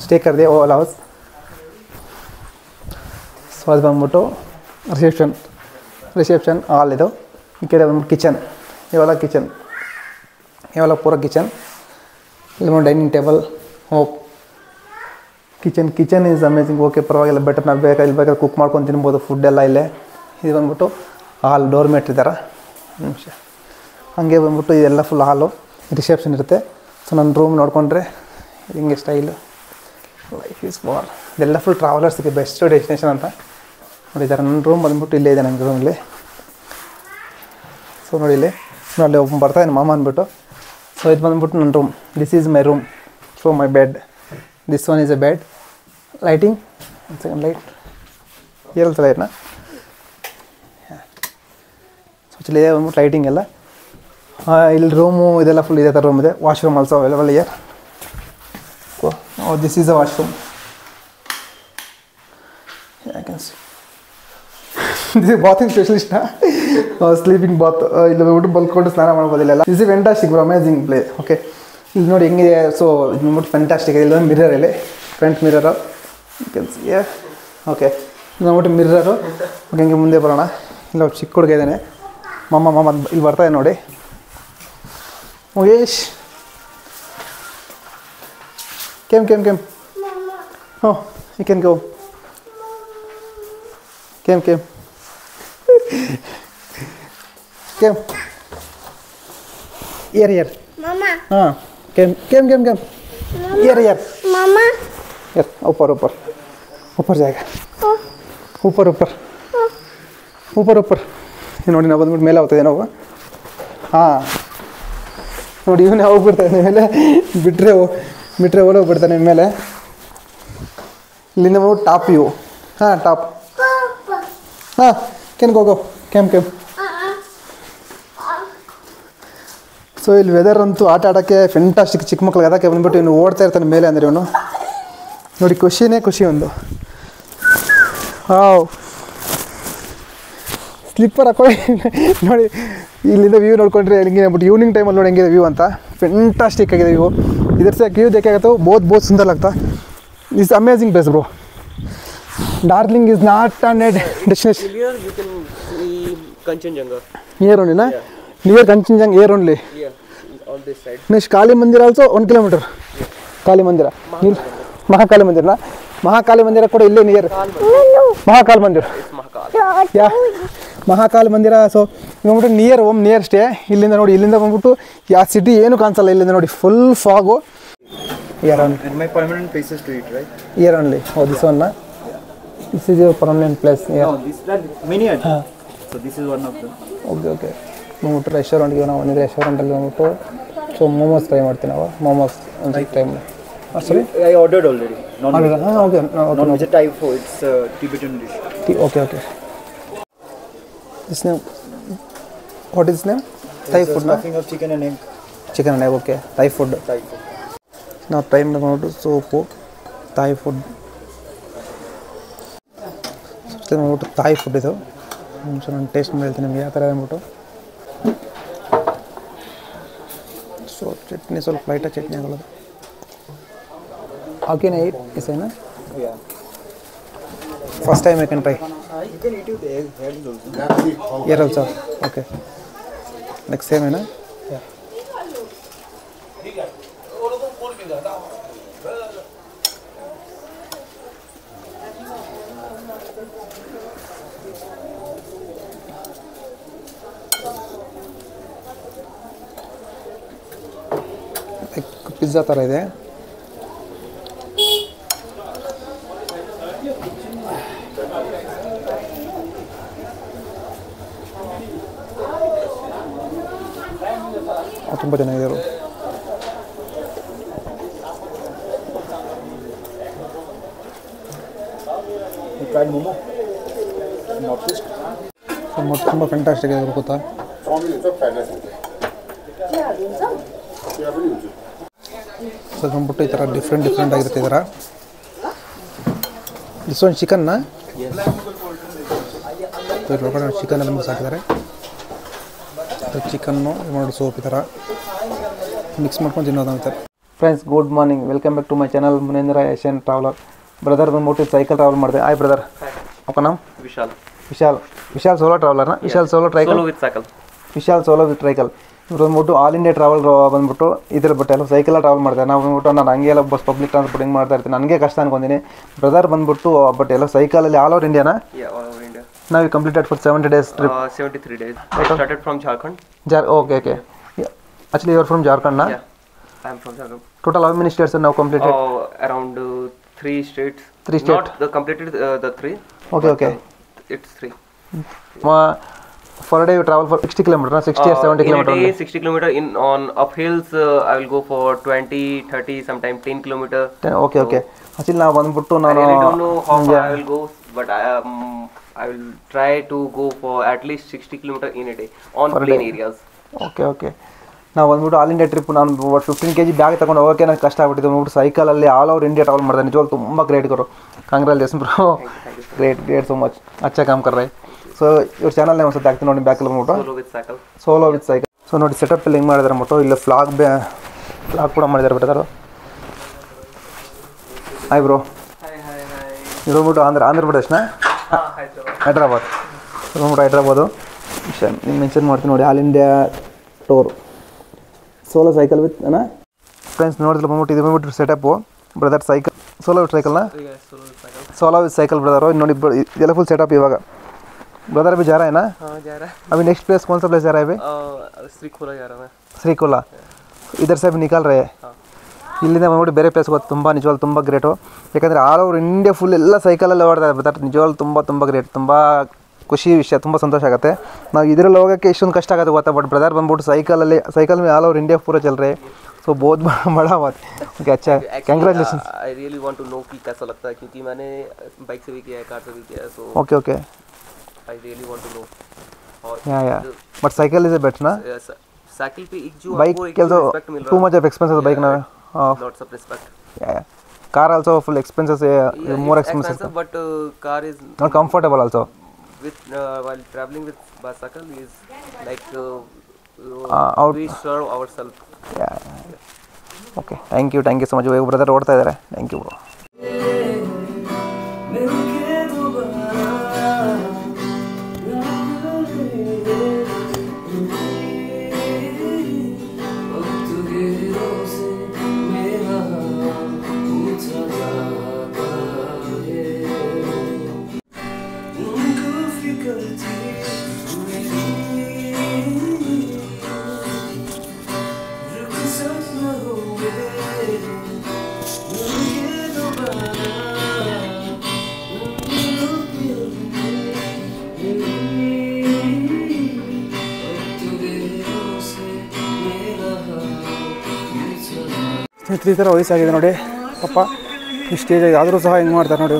ಸ್ಟೇ ಕರೆದೆ ಓಲ್ ಹೌಸ್. ಸೊ ಅದು ಬಂದ್ಬಿಟ್ಟು ರಿಸೆಪ್ಷನ್ ಹಾಲ್ ಇದು. ಈ ಕಡೆ ಬಂದ್ಬಿಟ್ಟು ಕಿಚನ್, ಇವೆಲ್ಲ ಪೂರ ಕಿಚನ್. ಇಲ್ಲಿ ಬಂದು dining table. Kitchen is amazing. Okay, ಪರವಾಗಿಲ್ಲ, ಬೆಟರ್. ನಾವು ಇಲ್ಲಿ ಬೇಕಾದ್ರೆ ಕುಕ್ ಮಾಡ್ಕೊಂಡು ತಿನ್ಬೋದು ಫುಡ್ ಎಲ್ಲ ಇಲ್ಲೇ. ಇದು ಬಂದ್ಬಿಟ್ಟು ಹಾಲ್, ಡೋರ್ ಮೇಟ್ ಇದ್ದಾರೆ. ನಿಮಿಷ ಹಾಗೆ ಬಂದ್ಬಿಟ್ಟು ಇದೆಲ್ಲ ಫುಲ್ ಹಾಲು, ರಿಸೆಪ್ಷನ್ ಇರುತ್ತೆ. ಸೊ ನನ್ನ ರೂಮ್ ನೋಡಿಕೊಂಡ್ರೆ ಹಿಂಗೆ ಸ್ಟೈಲು, ಲೈಫ್ ಈಸ್ ಬಾರ್. ಇದೆಲ್ಲ ಫುಲ್ ಟ್ರಾವೆಲರ್ಸ್ಗೆ ಬೆಸ್ಟ್ ಡೆಸ್ಟಿನೇಷನ್ ಅಂತ ನೋಡಿದ್ದಾರೆ. ನನ್ನ ರೂಮ್ ಬಂದ್ಬಿಟ್ಟು ಇಲ್ಲೇ ಇದೆ, ನನ್ನ ರೂಮಲ್ಲಿ. ಸೊ ನೋಡಿ ಇಲ್ಲಿ ಅಲ್ಲಿ ಒಬ್ಬ ಬರ್ತಾಯಿದ್ದೀನಿ ಮಾಮ ಅಂದ್ಬಿಟ್ಟು. ಸೊ ಇದು ಬಂದ್ಬಿಟ್ಟು ನನ್ನ room. This is my room. So my bed, this one is a bed. Lighting second light ಇರಲ್ಸಲ್ಲ ಇದನ್ನ. ಸೊ ಆ್ಯಕ್ಚುಲಿ ಇದೆ ಬಂದ್ಬಿಟ್ಟು ಲೈಟಿಂಗ್ ಎಲ್ಲ. ಇಲ್ಲಿ ರೂಮು ಇದೆಲ್ಲ ಫುಲ್ ಇದೇ ಥರ ರೂಮ್ ಇದೆ. Washroom also available here. This is a washroom. I can see. This bathing ಸ್ಪೆಷಲಿಸ್ಟಾ ಸ್ಲೀಪಿಂಗ್ ಬಾತ್ ಇಲ್ಲಿ ಹೋಗ್ಬಿಟ್ಟು ಬಲ್ಕೊಂಡು ಸ್ನಾನ ಮಾಡ್ಬೋದಿಲ್ಲ. This is fantastic bro, amazing play. Okay, ಇಲ್ಲಿ ನೋಡಿ ಹೆಂಗಿದೆ. ಸೊ ಇದು ನೋಡ್ಬಿಟ್ಟು ಫ್ಯಾಂಟಾಸ್ಟಿಕ್ ಇದೆ. ಇಲ್ಲೊಂದು ಮಿರರ್ ಇಲ್ಲಿ, ಫ್ರಂಟ್ ಮಿರರು. ಓಕೆ, ನೋಡ್ಬಿಟ್ಟು ಮಿರರು. ಓಕೆ, ಹಂಗೆ ಮುಂದೆ ಬರೋಣ. ಇಲ್ಲ ಚಿಕ್ಕ ಹುಡುಗ ಇದ್ದಾನೆ, ಮಮ್ಮ ಇಲ್ಲಿ ಬರ್ತಾಯಿದೆ ನೋಡಿ. ಮುಗೇಶ್ ಕೆಮ್ ಹ್ಞೂ ಯು ಕ್ಯಾನ್ ಗೋ. ಕೆಮ್ ಇಯರ್ ಹಾಂ ಕೆಮ್ ಇಯರ್ ऊपर जाएगा ऊपर ನೋಡಿ ನಾವು ಬಂದ್ಬಿಟ್ಟು ಮೇಲೆ ಹೋಗ್ತಾಯಿದ್ದೆ ನಾವು. ಹಾಂ ನೋಡಿ ಇವನೇ ಹೋಗ್ಬಿಡ್ತಾನೆ ಮೇಲೆ, ಬಿಟ್ಟರೆ ಓಡೋಗ್ಬಿಡ್ತಾನೆ ಮೇಲೆ. ಇಲ್ಲಿಂದ ಬಂದ್ಬಿಟ್ಟು ಟಾಪ್ ಇವು. ಹಾಂ ಟಾಪ್. ಹಾಂ ಕೆನ್ ಗೋ ಕೆಮ್ ಸೊ ಇಲ್ಲಿ ವೆದರ್ ಅಂತೂ ಆಟ ಆಡೋಕ್ಕೆ ಫ್ಯಾಂಟಾಸ್ಟಿಕ್. ಚಿಕ್ಕ ಮಕ್ಳಿಗೆ ಅದಕ್ಕೆ ಬಂದ್ಬಿಟ್ಟು ಇನ್ನು ಓಡ್ತಾ ಇರ್ತಾನೆ ಮೇಲೆ. ಅಂದರೆ ಇವನು ನೋಡಿ ಖುಷಿ ಒಂದು. ಹಾವ್ ಸ್ಲಿಪ್ಪರ್ ಹಾಕೊಳ್ಳಿ ನೋಡಿ. ಇಲ್ಲಿಂದ ವ್ಯೂ ನೋಡ್ಕೊಂಡ್ರೆ ಹೆಂಗಿದೆ ಬಟ್ ಈವ್ನಿಂಗ್ ಟೈಮಲ್ಲಿ ನೋಡಿ ಹೆಂಗಿದೆ ವ್ಯೂ ಅಂತ. ಫ್ಯಾಂಟಾಸ್ಟಿಕ್ ಆಗಿದೆ ವ್ಯೂ. इधर से व्यू देखेगा तो बहुत सुंदर लगता. It's amazing place bro. Darjeeling is not a destination. Here you can see Kanchenjunga. Here only, na? Yeah. Near Kanchenjunga, here only. Yeah, on this side. Next Kali Mandir also 1 kilometer. Yeah. Kali Mandira. Mahakali Mandir, na? Mahakali Mandira ಕೂಡ ಇಲ್ಲೇ near. Mahakal Mandir. It's Mahakal. Yeah. Mahakal ಮಂದಿರ. ಸೊ ಬಂದ್ಬಿಟ್ಟು ನಿಯರ್ ಸ್ಟೇ. ಇಲ್ಲಿಂದ ನೋಡಿ, ಇಲ್ಲಿಂದ ಬಂದ್ಬಿಟ್ಟು ಯಾವ ಸಿಟಿ ಏನು ಕಾಣಿಸಲ್ಲ. ಇಲ್ಲಿಂದ ನೋಡಿ full fog. Year only. And my permanent places to eat, right? Year only. Oh this one. This is your permanent place. No, many are. So this is one of them. Okay ಬಂದ್ಬಿಟ್ಟು ರೆಸ್ಟೋರೆಂಟ್ಗೆ ನಾವು ಬಂದಿದ್ದೆ. ರೆಸ್ಟೋರೆಂಟಲ್ಲಿ ಬಂದ್ಬಿಟ್ಟು ಸೊ ಮೋಮೋಸ್ ಟ್ರೈ ಮಾಡ್ತೀವಿ ನಾವು. ಮೋಮೋಸ್ ಒಂದು ಟೈಮ್. ಸರಿ, I ordered already. Non-veg. ಹಾಂ okay. Non-veg type food. It's Tibetan dish. Okay. This name, what is name? Thai food, na? Stuffing of chicken and egg. Chicken and egg, okay. Thai food. Now time to go to soap. Thai food. So now to Thai food idu. So ನಾನು ಟೇಸ್ಟ್ ಮಾಡ್ತೀನಿ ನಿಮಗೆ ಯಾವ ಥರ ಅಂದ್ಬಿಟ್ಟು. ಸೊ ಚಟ್ನಿ ಸ್ವಲ್ಪ ಲೈಟಾಗಿ ಚಟ್ನಿ ಆಗೋದು. ಓಕೆನಾ ಇಸೇನಾ? Yeah. First time I can try. You can eat with egg also. Here also. Okay. Like same, na? Yeah. Like pizza ಥರ ಇದೆ. ತುಂಬ ಚೆನ್ನಾಗಿದೆ. You tried momo? Northeast? ತುಂಬ ಫ್ಯಾಂಟಾಸ್ಟಿಕ್ ಆಗಿದೆ ಗೊತ್ತಾ. ಸೊ ಬಂದ್ಬಿಟ್ಟು ಈ ಥರ ಡಿಫ್ರೆಂಟ್ ಆಗಿರುತ್ತೆ. ಈ ಥರ ದಿಸ್ ಒಂದು ಚಿಕನ್ನ ಚಿಕನ್ ಎಲ್ಲ ಮಿಕ್ಸ್ ಹಾಕಿದ್ದಾರೆ. ಚಿಕನ್ನು ಮಾಡಿ ಸೋಪ್ ಈ ಥರ ಮಿಕ್ಸ್ ಮಾಡ್ಕೊಂಡು ತಿನ್ನೋದು ಅಂತಾರೆ. Friends good morning, welcome back to my channel Munendra Asian traveller. Brother ಬಂದ್ಬಿಟ್ಟು ಸೈಕಲ್ ಟ್ರಾವೆಲ್ ಮಾಡಿದೆ. ಆಯ್ ಬ್ರದರ್, ಓಕೆ ನಮ್ ವಿಶಾಲ್ ಸೋಲೋ ಟ್ರಾವೆಲರ್ನ. ವಿಶಾಲ್ ಸೋಲೋ ಟ್ರೈಕಲ್ ವಿಶಾಲ್ ಸೋಲೋ ವಿತ್ ಟ್ರೈಕಲ್. ಇವ್ರು ಬಂದ್ಬಿಟ್ಟು ಆಲ್ ಇಂಡಿಯಾ ಟ್ರಾವೆಲ್ ಬಂದ್ಬಿಟ್ಟು ಇದ್ರ ಬಟ್ ಎಲ್ಲ ಸೈಕಲ್ ಟ್ರಾವೆಲ್ ಮಾಡ್ತಾರೆ. ನಾವು ಬಂದ್ಬಿಟ್ಟು ನಾನು ಹಂಗೆ ಎಲ್ಲ ಬಸ್ ಪಬ್ಲಿಕ್ ಟ್ರಾನ್ಸ್ಪೋರ್ಟ್ ಹಿಂಗೆ ಮಾಡ್ತಾ ಇರ್ತೀನಿ. ನನಗೆ ಕಷ್ಟ ಅನ್ಕೊಂಡಿನಿ. ಬ್ರದರ್ ಬಂದ್ಬಿಟ್ಟು ಬಟ್ ಎಲ್ಲ ಸೈಕಲಲ್ಲಿ ಆಲ್ ಓವರ್ ಇಂಡಿಯಾನ. Now you completed for 70 days trip. 73 days. I started from Jharkhand. Okay. Yeah. Actually, you are from Jharkhand, na? Yeah, I am from Jharkhand. Total how many states are now completed? Around 3 states. 3 states. Not the completed the 3. Okay. It's 3. For a day you travel for 60 kilometers, na? 60 or 70 kilometers. In a day, 60 kilometers. On uphills, I will go for 20, 30, sometimes 10 kilometers. Okay. Actually, now ಬಂದ್ಬಿಟ್ಟು I ನಾನು really don't know how far I will go, but I will try to go for at least 60 kilometers in a day on plain areas. Okay. ನಾವು ಬಂದ್ಬಿಟ್ಟು ಆಲ್ ಇಂಡಿಯಾ ಟ್ರಿಪ್ ನಾನು 15 kg ಬ್ಯಾಗ್ ತಗೊಂಡು ಹೋಗೋಕೆ ನನಗೆ ಕಷ್ಟ ಆಗ್ಬಿಟ್ಟಿದೆ. ಬಂದ್ಬಿಟ್ಟು ಸೈಕಲಲ್ಲಿ ಆಲ್ ಓವರ್ ಇಂಡಿಯಾ ಟ್ರಾವೆಲ್ ಮಾಡಿದೆ. ನಿಜವಾಗ್ಲೂ ತುಂಬ ಗ್ರೇಟ್ ಗುರು. Congratulation bro. Great so much. अच्छा काम कर रहे हैं. ಸೊ ಇವ್ರ ಚಾನಲ್ನೇ ಒಂದು ಸತಿ ಹಾಕ್ತೀನಿ ನೋಡಿ ಬ್ಯಾಕಲ್ಲಿ ಬಂದ್ಬಿಟ್ಟು Solo with cycle. Solo with cycle. So ನೋಡಿ ಸೆಟಪ್ ಇಲ್ಲಿ ಹೆಂಗೆ ಮಾಡಿದಾರೆ ಅಂದ್ಬಿಟ್ಟು ಇಲ್ಲಿ ಫ್ಲಾಗ್ ಕೂಡ ಮಾಡಿದ್ದಾರೆ ಬ್ರದರ್. Hi bro. ಇದು ಬಂದ್ಬಿಟ್ಟು ಆಂಧ್ರ ಪ್ರದೇಶ್ನ ಹೈದ್ರಾಬಾದ್. ಬಂದ್ಬಿಟ್ಟು ಹೈದ್ರಾಬಾದು ನೀವು ಮೆನ್ಷನ್ ಮಾಡ್ತೀನಿ ನೋಡಿ, all India tour solo cycle with friends. ನೋಡಿದ್ರೆ ಬಂದ್ಬಿಟ್ಟು ಇದು ಬಂದ್ಬಿಟ್ಟು setup brother cycle solo with ಸೈಕಲ್ನ ಸೋಲೋ ವಿತ್ ಸೈಕಲ್ ಬ್ರದರು. ಇನ್ನು ನೋಡಿ ಇದೆಲ್ಲ ಫುಲ್ सेटअप इवागा ब्रदर अभी जा रहा है ना? हाँ जा रहा है. अभी नेक्स्ट प्लेस कौन सा प्लेस जा रहा है अभी? श्रीखोला जा रहा है. श्रीखोला इधर से अभी निकल रहे हैं. ಇಲ್ಲಿಂದ ಬಂದ್ಬಿಟ್ಟು ಬೇರೆ ಪ್ಲೇಸ್ಗೆ ಹೋಗೋದು ತುಂಬ ನಿಜವಾಗ್ಲೂ ತುಂಬ ಗ್ರೇಟು. ಯಾಕಂದರೆ ಆಲ್ ಓವರ್ ಇಂಡಿಯಾ ಫುಲ್ ಎಲ್ಲ ಸೈಕಲಲ್ಲಿ ಓಡ್ತಾರೆ ಬ್ರದರ್. ನಿಜವಾಗ್ಲೂ ತುಂಬ ಗ್ರೇಟ್, ತುಂಬ ಖುಷಿ ವಿಷಯ, ತುಂಬ ಸಂತೋಷ ಆಗುತ್ತೆ. ನಾವು ಇದರಲ್ಲಿ ಹೋಗೋಕ್ಕೆ ಇಷ್ಟೊಂದು ಕಷ್ಟ ಆಗುತ್ತೆ ಗೊತ್ತಾ. ಬಟ್ ಬ್ರದರ್ ಬಂದ್ಬಿಟ್ಟು ಸೈಕಲ್ में ऑल ओवर इंडिया पूरा चल रहे हैं. सो बहुत बड़ा बात. ओके अच्छा, congratulation. I really want to know कि कैसा लगता है, क्योंकि मैंने बाइक से भी किया है, कार से भी किया है. So okay I really want to know. और या बट साइकिल इज बेटर ना. साइकिल पे एक जो बाइक के तो too much of expenses bike ना. Lots of respect. या car also full expenses, more expensive, but car is not comfortable also. With while traveling with bicycle is like we serve ourselves. Yeah. Okay, thank you so much. ಇವಾಗ ಬ್ರದರ್ ಓಡ್ತಾ ಇದ್ದಾರೆ. Thank you bro. ಸ್ನೇಹಿತರೆ ಈ ಥರ ವಯಸ್ಸಾಗಿದೆ ನೋಡಿ ಪಾಪ, ಈ ಸ್ಟೇಜಾಗಿ ಆದರೂ ಸಹ ಹೆಂಗೆ ಮಾಡ್ತಾರೆ ನೋಡಿ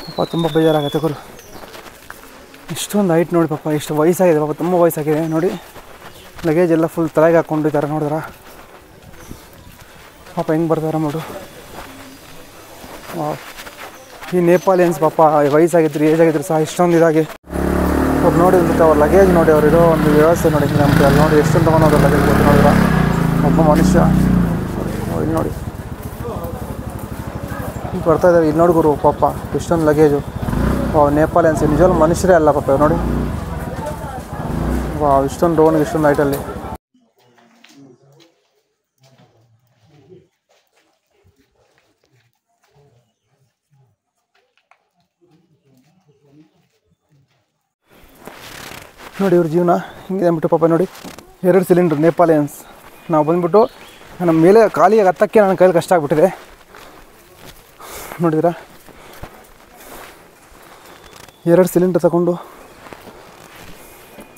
ಪಾಪ. ತುಂಬ ಬೇಜಾರಾಗುತ್ತೆ ಗುರು. ಇಷ್ಟೊಂದು ಹೈಟ್ ನೋಡಿ ಪಾಪ, ಇಷ್ಟು ವಯಸ್ಸಾಗಿದೆ ಪಾಪ, ತುಂಬ ವಯಸ್ಸಾಗಿದೆ ನೋಡಿ. ಲಗೇಜ್ ಎಲ್ಲ ಫುಲ್ ತಲೆಗೆ ಹಾಕ್ಕೊಂಡಿದ್ದಾರೆ ನೋಡಿದ್ರ ಪಾಪ ಹೆಂಗೆ ಬರ್ತಾರೆ ನೋಡು. ಈ ನೇಪಾಳಿಯನ್ಸ್ ಪಾಪ ವಯಸ್ಸಾಗಿದ್ರು ಏಜ್ ಆಗಿದ್ರು ಸಹ ಇಷ್ಟೊಂದು ಇದಾಗಿ ಅವ್ರು ನೋಡಿ ಮತ್ತು ಅವ್ರ ಲಗೇಜ್ ನೋಡಿ, ಅವ್ರು ಇರೋ ಒಂದು ವ್ಯವಸ್ಥೆ ನೋಡಿ ನಮಗೆ ಅಲ್ಲಿ ನೋಡಿ ಎಷ್ಟೊಂದು ತೊಗೊಂಡೋದ್ರು ಲಗೇಜ್ ಗೊತ್ತು ನೋಡಿದ್ರ ಒಬ್ಬ ಮನುಷ್ಯ. ಇಲ್ಲಿ ನೋಡಿ ಬರ್ತಾ ಇದ್ದಾರೆ, ಇಲ್ಲಿ ನೋಡಿ ಗುರು ಪಾಪ ಇಷ್ಟೊಂದು ಲಗೇಜು. ನೇಪಾಳಿಯನ್ಸ್ ನಿಜವಾಗ್ಲೂ ಮನುಷ್ಯರೇ ಅಲ್ಲ ಪಾಪ ಇವ್ರು ನೋಡಿ. ಇಷ್ಟೊಂದು ಡ್ರೋನ್ಗೆ ಇಷ್ಟೊಂದು ಹೈಟಲ್ಲಿ ನೋಡಿ ಇವ್ರ ಜೀವನ ಹಿಂಗಿದೆ ಅಂದ್ಬಿಟ್ಟು ಪಾಪ ನೋಡಿ. 2 ಸಿಲಿಂಡ್ರ್ ನೇಪಾಳಿಯನ್ಸ್. ನಾವು ಬಂದುಬಿಟ್ಟು ನಮ್ಮ ಮೇಲೆ ಖಾಲಿಯಾಗಿ ಹತ್ತಕ್ಕೆ ನನ್ನ ಕೈಲಿ ಕಷ್ಟ ಆಗಿಬಿಟ್ಟಿದೆ ನೋಡಿದಿರಾ. 2 ಸಿಲಿಂಡರ್ ತಗೊಂಡು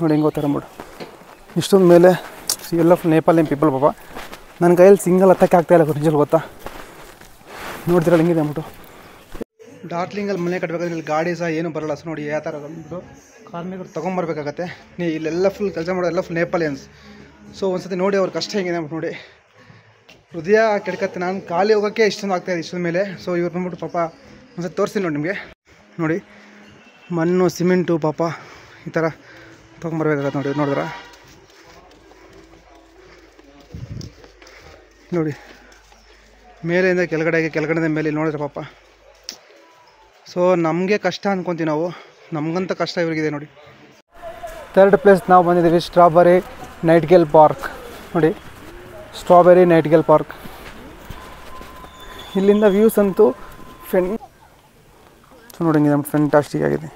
ನೋಡಿ ಹೆಂಗೆ ಹೋಗ್ತಾರೆ ಅಂದ್ಬಿಟ್ಟು ಇಷ್ಟೊಂದು ಮೇಲೆ ಎಲ್ಲ ನೇಪಾಳಿಯನ್ ಪೀಪಲ್ ಪಾಪ. ನನ್ನ ಕೈಯಲ್ಲಿ ಸಿಂಗಲ್ ಹತ್ತಕ್ಕೆ ಆಗ್ತಾಯಿಲ್ಲ ನಿಜಲ್ಲಿ ಗೊತ್ತಾ. ನೋಡ್ತಿರಲ್ಲ ಹೆಂಗಿದೆ ಅಂದ್ಬಿಟ್ಟು. ಡಾರ್ಜಿಲಿಂಗಲ್ಲಿ ಮನೆ ಕಟ್ಟಬೇಕಾದ್ರೆ ಇಲ್ಲಿ ಗಾಡಿ ಸಹ ಏನೂ ಬರೋಲ್ಲ. ಸೊ ನೋಡಿ ಯಾವ ಥರ ಅಂದ್ಬಿಟ್ಟು ಕಾರ್ಮಿಕರು ತೊಗೊಂಬರ್ಬೇಕಾಗತ್ತೆ. ಇಲ್ಲೆಲ್ಲ ಫುಲ್ ಕೆಲಸ ಮಾಡೋದು ಎಲ್ಲ ಫುಲ್ ನೇಪಾಳಿಯನ್ಸ್. ಸೊ ಒಂದು ಸತಿ ನೋಡಿ ಅವ್ರ ಕಷ್ಟ ಹೆಂಗಿದೆ ಅಂದ್ಬಿಟ್ಟು ನೋಡಿ ಹೃದಯ ಕೆಡ್ಕತ್ತೆ. ನಾನು ಖಾಲಿ ಹೋಗೋಕ್ಕೆ ಇಷ್ಟೊಂದು ಆಗ್ತಾಯಿದೆ ಇಷ್ಟೊಂದು ಮೇಲೆ. ಸೊ ಇವ್ರು ಬಂದ್ಬಿಟ್ಟು ಪಾಪ ಒಂದು ಸತಿ ತೋರಿಸ್ತೀನಿ ನೋಡಿ ನಿಮಗೆ. ನೋಡಿ ಮಣ್ಣು ಸಿಮೆಂಟು ಪಾಪ ಈ ಥರ ತೊಗೊಂಬರ್ಬೇಕಾಗತ್ತೆ ನೋಡಿ. ನೋಡಿದ್ರ ನೋಡಿ ಮೇಲೆಯಿಂದ ಕೆಳಗಡೆಯಿಂದ ಮೇಲೆ ನೋಡಿದ್ರೆ ಪಾಪ. ಸೊ ನಮಗೆ ಕಷ್ಟ ಅಂದ್ಕೊತೀವಿ ನಾವು, ನಮಗಂತ ಕಷ್ಟ ಇವ್ರಿಗಿದೆ ನೋಡಿ. 3rd ಪ್ಲೇಸ್ ನಾವು ಬಂದಿದ್ದೀವಿ ಸ್ಟ್ರಾಬೆರಿ ನೈಟ್ಗೇಲ್ ಪಾರ್ಕ್ ನೋಡಿ. Strawberry nightingale park. ಇಲ್ಲಿಂದ ವ್ಯೂಸ್ ಅಂತೂ ನೋಡಿ ನಮ್ಗೆ ಫ್ಯಾಂಟಾಸ್ಟಿಕ್ ಆಗಿದೆ.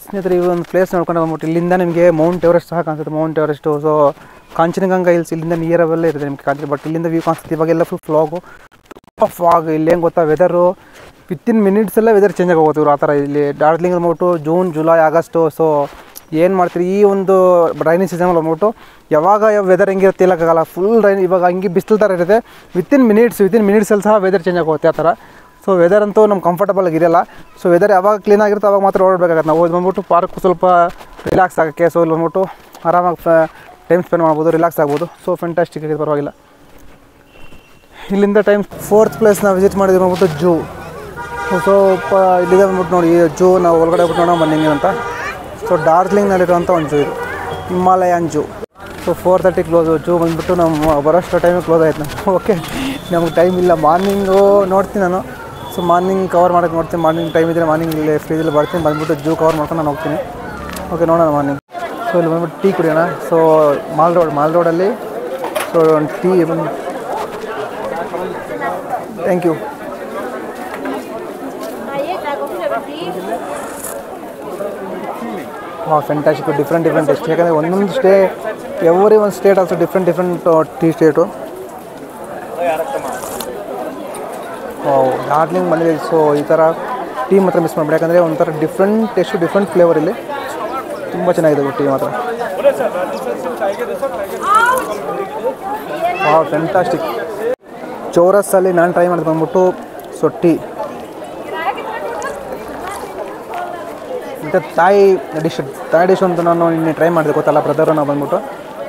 ಸ್ನೇಹಿತರೆ ಈ ಒಂದು ಪ್ಲೇಸ್ ನೋಡ್ಕೊಂಡು ಬಂದ್ಬಿಟ್ಟು ಇಲ್ಲಿಂದ ನಿಮಗೆ ಮೌಂಟ್ ಎವರೆಸ್ಟ್ ಸಹ ಕಾಣಿಸುತ್ತೆ. Mount Everest so Kanchenjunga hills ಇಲ್ಲಿಂದ ನಿಯರಲ್ಲೇ ಇರುತ್ತೆ ನಿಮಗೆ ಕಾಣಿಸುತ್ತೆ. ಬಟ್ ಇಲ್ಲಿಂದ ವ್ಯೂ ಕಾಣಿಸುತ್ತೆ. ಇವಾಗೆಲ್ಲ ಫುಲ್ ಫ್ಲಾಗು, ತುಂಬ ಫಾಗ್. ಇಲ್ಲಿ ಹೆಂಗೆ ಗೊತ್ತಾ ವೆದರು ವಿತಿನ್ ಮಿನಿಟ್ಸಲ್ಲೇ ವೆದರ್ ಚೇಂಜ್ ಆಗೋಗುತ್ತೆ ಇವರು ಆ ಥರ. ಇಲ್ಲಿ ಡಾರ್ಜಿಲಿಂಗ್ ಬಂದ್ಬಿಟ್ಟು ಜೂನ್ ಜುಲೈ ಆಗಸ್ಟು. ಸೊ ಏನು ಮಾಡ್ತೀರಿ ಈ ಒಂದು ರೈನಿ ಸೀಸನಲ್ಲಿ ಬಂದ್ಬಿಟ್ಟು ಯಾವಾಗ ವೆದರ್ ಹೆಂಗಿರುತ್ತೆ ಹೇಳೋಕ್ಕಾಗಲ್ಲ. ಫುಲ್ ರೈನ್ ಇವಾಗ ಹಂಗೆ ಬಿಸಿಲು ಥರ ಇರುತ್ತೆ. ವಿತಿನ್ ಮಿನಿಟ್ಸಲ್ಲಿ ಸಹ ವೆದರ್ ಚೇಂಜ್ ಆಗೋಗುತ್ತೆ ಆ ಥರ. ಸೊ ವೆದರ್ ಅಂತೂ ನಮ್ಗೆ ಕಂಫರ್ಟಬಲ್ ಆಗಿರಲ್ಲ. ಸೊ ವೆದರ್ ಯಾವಾಗ ಕ್ಲೀನ್ ಆಗಿರುತ್ತೆ ಅವಾಗ ಮಾತ್ರ ಓಡಬೇಕಾಗತ್ತೆ ನಾವು. ಇದು ಬಂದ್ಬಿಟ್ಟು ಪಾರ್ಕ್ ಸ್ವಲ್ಪ ರಿಲ್ಯಾಕ್ಸ್ ಆಗೋಕ್ಕೆ. ಸೊ ಇಲ್ಲಿ ಬಂದ್ಬಿಟ್ಟು ಆರಾಮಾಗಿ ಟೈಮ್ ಸ್ಪೆಂಡ್ ಮಾಡ್ಬೋದು, ರಿಲ್ಯಾಕ್ಸ್ ಆಗ್ಬೋದು. ಸೊ ಫ್ಯಾಂಟಾಸ್ಟಿಕ್ ಆಗಿದೆ, ಪರವಾಗಿಲ್ಲ. ಇಲ್ಲಿಂದ ಟೈಮ್ 4th ಪ್ಲೇಸ್ ನಾವು ವಿಸಿಟ್ ಮಾಡಿದ್ವಿ ಬಂದ್ಬಿಟ್ಟು ಜೂ. ಸೊ ಇಲ್ಲಿದೆ ಬಂದ್ಬಿಟ್ಟು ನೋಡಿ ಈ ಜೂ ನಾವು ಒಳಗಡೆ ಬಿಟ್ಟು ನೋಡೋ ಬಂದಿದ್ದೀವಿ ಅಂತ. ಸೊ ಡಾರ್ಜಿಲಿಂಗ್ನಲ್ಲಿರುವಂಥ ಒಂದು ಜೂ ಇದು, Himalayan zoo. So 4:30 close. Zoo ಬಂದುಬಿಟ್ಟು ನಮ್ಮ ಬರೋಷ್ಟು ಟೈಮಿಗೆ ಕ್ಲೋಸ್ ಆಯ್ತು ನಾವು. ಓಕೆ, ನಮಗೆ ಟೈಮ್ ಇಲ್ಲ. ಮಾರ್ನಿಂಗು ನೋಡ್ತೀನಿ ನಾನು. ಸೊ ಮಾರ್ನಿಂಗ್ ಕವರ್ ಮಾಡೋಕ್ಕೆ ನೋಡ್ತೀನಿ. ಮಾರ್ನಿಂಗ್ ಟೈಮ್ ಇದ್ದರೆ ಮಾರ್ನಿಂಗ್ ಇಲ್ಲಿ ಫ್ರೀದಲ್ಲಿ ಬರ್ತೀನಿ, ಬಂದುಬಿಟ್ಟು ಜೂ ಕವರ್ ಮಾಡ್ಕೊಂಡು ನಾನು ಹೋಗ್ತೀನಿ. ಓಕೆ, ನೋಡೋಣ ಮಾರ್ನಿಂಗ್. ಸೊ ಇಲ್ಲಿ ಬಂದ್ಬಿಟ್ಟು ಟೀ ಕುಡಿಯೋಣ. ಸೊ ಮಾಲ್ ರೋಡಲ್ಲಿ ಸೊ ಒಂದು ಟೀ ಬಂದು ಥ್ಯಾಂಕ್ ಯು. ಹಾಂ, ಫ್ಯಾಂಟಾಸ್ಟಿಕ್. Different taste. ಯಾಕಂದರೆ ಒಂದೊಂದು ಎವ್ರಿ ಒಂದು state also different tea state. Darjeeling ಬಂದಿದೆ. ಸೊ ಈ ಥರ ಟೀ ಮಾತ್ರ ಮಿಸ್ ಮಾಡಬೇಡಿ, ಯಾಕಂದರೆ ಒಂಥರ ಡಿಫ್ರೆಂಟ್ ಟೇಸ್ಟು, ಡಿಫ್ರೆಂಟ್ ಫ್ಲೇವರ್. ಇಲ್ಲಿ ತುಂಬ ಚೆನ್ನಾಗಿದೆ ಟೀ ಮಾತ್ರ. ಫ್ಯಾಂಟಾಸ್ಟಿಕ್. ಚೌರಸ್ಸಲ್ಲಿ ನಾನು ಟ್ರೈ ಮಾಡಿದ್ದು ಬಂದ್ಬಿಟ್ಟು ಸೊ ಟೀ ಮತ್ತು ತಾಯಿ ಡಿಶ್ ಅಂತ ನಾನು ನಿನ್ನೆ ಟ್ರೈ ಮಾಡಿದೆ, ಗೊತ್ತಲ್ಲ ಬ್ರದರು ನಾವು ಬಂದ್ಬಿಟ್ಟು.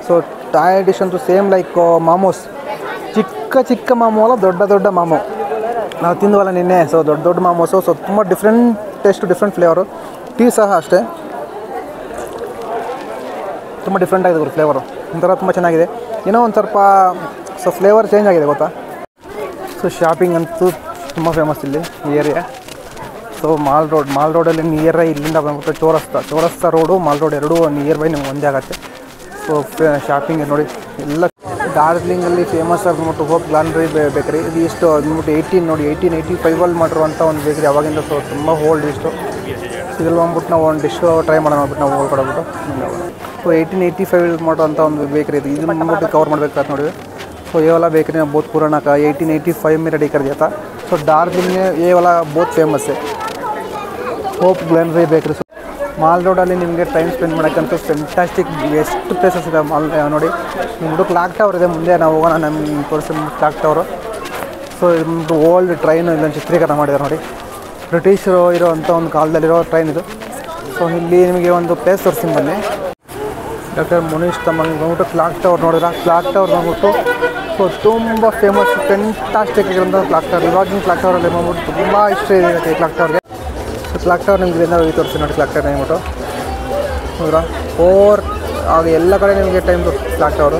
ಸೊ ತಾಯಿ ಡಿಶ್ ಅಂತೂ ಸೇಮ್ ಲೈಕ್ ಮಾಮೋಸ್, ಚಿಕ್ಕ ಮಾಮೋ ಅಲ್ಲ, ದೊಡ್ಡ ಮಾಮೋ ನಾವು ತಿಂದ್ವಲ್ಲ ನಿನ್ನೆ. ಸೊ ದೊಡ್ಡ ಮಾಮೋಸು. ಸೊ ತುಂಬ different taste, different flavour. Tea ಸಹ ಅಷ್ಟೇ ತುಂಬ ಡಿಫ್ರೆಂಟ್ ಆಗಿದೆ ಫ್ಲೇವರು, ಒಂಥರ ತುಂಬ ಚೆನ್ನಾಗಿದೆ. ಏನೋ ಒಂದು ಸ್ವಲ್ಪ ಸೊ ಫ್ಲೇವರ್ ಚೇಂಜ್ ಆಗಿದೆ, ಗೊತ್ತಾ. ಸೊ ಶಾಪಿಂಗ್ ಅಂತೂ ತುಂಬ ಫೇಮಸ್ ಇಲ್ಲಿ ಈ ಏರಿಯಾ. ಸೊ ಮಾಲ್ ರೋಡಲ್ಲಿ ನಿಯರ್ ಇಲ್ಲಿಂದ ಬಂದ್ಬಿಟ್ಟು ಚೌರಸ್ತಾ ರೋಡು, ಮಾಲ್ ರೋಡ್ ಎರಡೂ ನಿಯರ್ ಬೈ ನಿಮ್ಗೆ ಒಂದೇ ಆಗುತ್ತೆ. ಸೊ ಶಾಪಿಂಗ್ ನೋಡಿ ಎಲ್ಲ. ಡಾರ್ಜಿಲಿಂಗಲ್ಲಿ ಫೇಮಸ್ ಆಗಿಬಿಟ್ಟು ಹೋಪ್ ಗ್ಲಾನ್ರಿ ಬೇಕರಿ. ಇದು ಇಷ್ಟು ಅಂದ್ಬಿಟ್ಟು 1885 ಮಾಡಿರುವಂಥ ಒಂದು ಬೇಕರಿ ಅವಾಗಿಂದ. ಸೊ ತುಂಬ ಓಲ್ಡ್ ಇಷ್ಟು. ಇದ್ರಲ್ಲಿ ಬಂದ್ಬಿಟ್ಟು ನಾವು ಒಂದು ಡಿಶ್ ಟ್ರೈ ಮಾಡೋಣ ಅಂದ್ಬಿಟ್ಟು ನಾವು ಹೋಗ್ಕೊಡ್ಬಿಟ್ಟು. ಸೊ 1885 ಮಾಡುವಂಥ ಒಂದು ಬೇಕರಿ ಇದು. ಇದನ್ನು ಬಂದ್ಬಿಟ್ಟು ಕವರ್ ಮಾಡಬೇಕಾದ್ರೆ ನೋಡಿ. ಸೊ ये वाला बेकरी में बहुत पुराना का 1885 में रेडी कर दिया था. सो डार्जिलिंग में ये वाला बहुत फेमस है, होप ग्लैनरी बेकरी. ಸೊ ಮಾಲ್ ರೋಡಲ್ಲಿ ನಿಮಗೆ ಟೈಮ್ ಸ್ಪೆಂಡ್ ಮಾಡೋಕ್ಕಂತೂ ಫ್ಯಾಂಟಾಸ್ಟಿಕ್ ಎಷ್ಟು ಪ್ಲೇಸಸ್ ಇದೆ ಮಾಲ್ ನೋಡಿ. ನಿಮ್ಮದು ಕ್ಲಾಕ್ ಟವರ್ ಇದೆ ಮುಂದೆ, ನಾವು ಹೋಗೋಣ. ನಮ್ಮ ತೋರಿಸಿ ಕ್ಲಾಕ್ ಟವರು. ಸೊ ಇದು ಓಲ್ಡ್ ಟ್ರೈನು ಇಲ್ಲೊಂದು ಚಿತ್ರೀಕರಣ ಮಾಡಿದ್ದಾರೆ ನೋಡಿ. ಬ್ರಿಟಿಷರು ಇರೋವಂಥ ಒಂದು ಕಾಲದಲ್ಲಿರೋ ಟ್ರೈನ್ ಇದು. ಸೊ ಇಲ್ಲಿ ನಿಮಗೆ ಒಂದು ಪ್ಲೇಸ್ ತೋರಿಸ್ತೀನಿ ಬನ್ನಿ. ಡಾಕ್ಟರ್ ಮುನೀಶ್ ತಮ್ಮಲ್ಲಿ ಬಂದ್ಬಿಟ್ಟು ಕ್ಲಾಕ್ ಟವರ್ ನೋಡಿದ್ರೆ, ಕ್ಲಾಕ್ ಟವರ್ ಬಂದ್ಬಿಟ್ಟು ಸೊ ತುಂಬ ಫೇಮಸ್ ಫ್ಯಾಂಟಾಸ್ಟಿಕ್ ಆಗಿರೋಂಥ ಕ್ಲಾಕ್ ಟವರ್. ಇವಾಗಿನ ಕ್ಲಾಕ್ ಟವರಲ್ಲಿ ಬಂದ್ಬಿಟ್ಟು ತುಂಬ ಇಷ್ಟ ಇದೆ ಕ್ಲಾಕ್ ಟವರ್ಗೆ. ಸೊ ಕ್ಲಾಕ್ ಟವರ್ ನಿಮಗೆ ಇದರಿಂದ ತೋರಿಸಿ ನೋಡಿ. ಕ್ಲಾಕ್ ಟವರ್ ಅಂದ್ಬಿಟ್ಟು ಹೌದಾ ಆಗ ಎಲ್ಲ ಕಡೆ ನಿಮಗೆ ಟೈಮ್ ಕ್ಲಾಕ್ ಟವರು.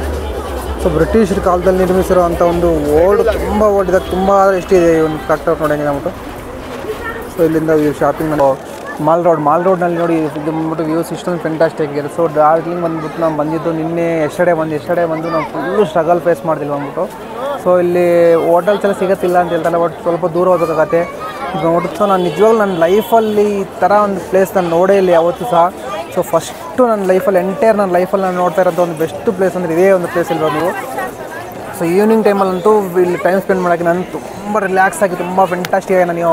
ಸೊ ಬ್ರಿಟಿಷರ ಕಾಲದಲ್ಲಿ ನಿರ್ಮಿಸಿರುವಂಥ ಒಂದು ತುಂಬ ಓಲ್ಡ್ ಇದೆ, ತುಂಬ ಎಷ್ಟಿದೆ ಈ ಒಂದು ಕ್ಲಾಕ್ ಟವರ್ ನೋಡಿ ಅಂದ್ಬಿಟ್ಟು. ಸೊ ಇಲ್ಲಿಂದ ಶಾಪಿಂಗ್ ಮಾಲ್ ರೋಡ್ನಲ್ಲಿ ನೋಡಿ. ಇದು ಬಂದ್ಬಿಟ್ಟು ವ್ಯೂಸ್ ಇಷ್ಟೊಂದು ಫ್ಯಾಂಟಾಸ್ಟಿಕ್ ಆಗಿದೆ. ಸೊ ಡಾರ್ಜಿಲಿಂಗ್ ಬಂದ್ಬಿಟ್ಟು ನಾವು ಬಂದಿದ್ದು ನಿನ್ನೆ ಎಸ್ಟರ್ಡೇ ಬಂದು ನಾವು ಫುಲ್ಲು ಸ್ಟ್ರಗಲ್ ಫೇಸ್ ಮಾಡ್ತಿಲ್ಲ ಬಂದ್ಬಿಟ್ಟು. ಸೊ ಇಲ್ಲಿ ಹೋಟೆಲ್ಸ್ ಎಲ್ಲ ಸಿಗೋತ್ತಿಲ್ಲ ಅಂತ ಹೇಳ್ತಾರೆ, ಬಟ್ ಸ್ವಲ್ಪ ದೂರ ಹೋಗಬೇಕಾಗತ್ತೆ. ಈಗ ನೋಡುತ್ತೋ ನಾನು ನಿಜವಾಗ್ಲೂ ನನ್ನ ಲೈಫಲ್ಲಿ ಈ ಥರ ಒಂದು ಪ್ಲೇಸ್ ನಾನು ನೋಡೇ ಇಲ್ಲ ಯಾವತ್ತೂ ಸಹ. ಸೊ ಫಸ್ಟು ನನ್ನ ಲೈಫಲ್ಲಿ ನನ್ನ ಲೈಫಲ್ಲಿ ನಾನು ನೋಡ್ತಾ ಇರೋಂಥ ಒಂದು ಬೆಸ್ಟ್ ಪ್ಲೇಸ್ ಅಂದರೆ ಇದೇ ಒಂದು ಪ್ಲೇಸ್ ಇಲ್ಲಿ ಬಂದು. ಸೊ ಈವ್ನಿಂಗ್ ಟೈಮಲ್ಲಂತೂ ಇಲ್ಲಿ ಟೈಮ್ ಸ್ಪೆಂಡ್ ಮಾಡೋಕ್ಕೆ ನಾನು ತುಂಬ ರಿಲ್ಯಾಕ್ಸ್ ಆಗಿ ತುಂಬ ಫ್ಯಾಂಟಾಸ್ಟಿಕ್ ಆಗಿ ನಾನು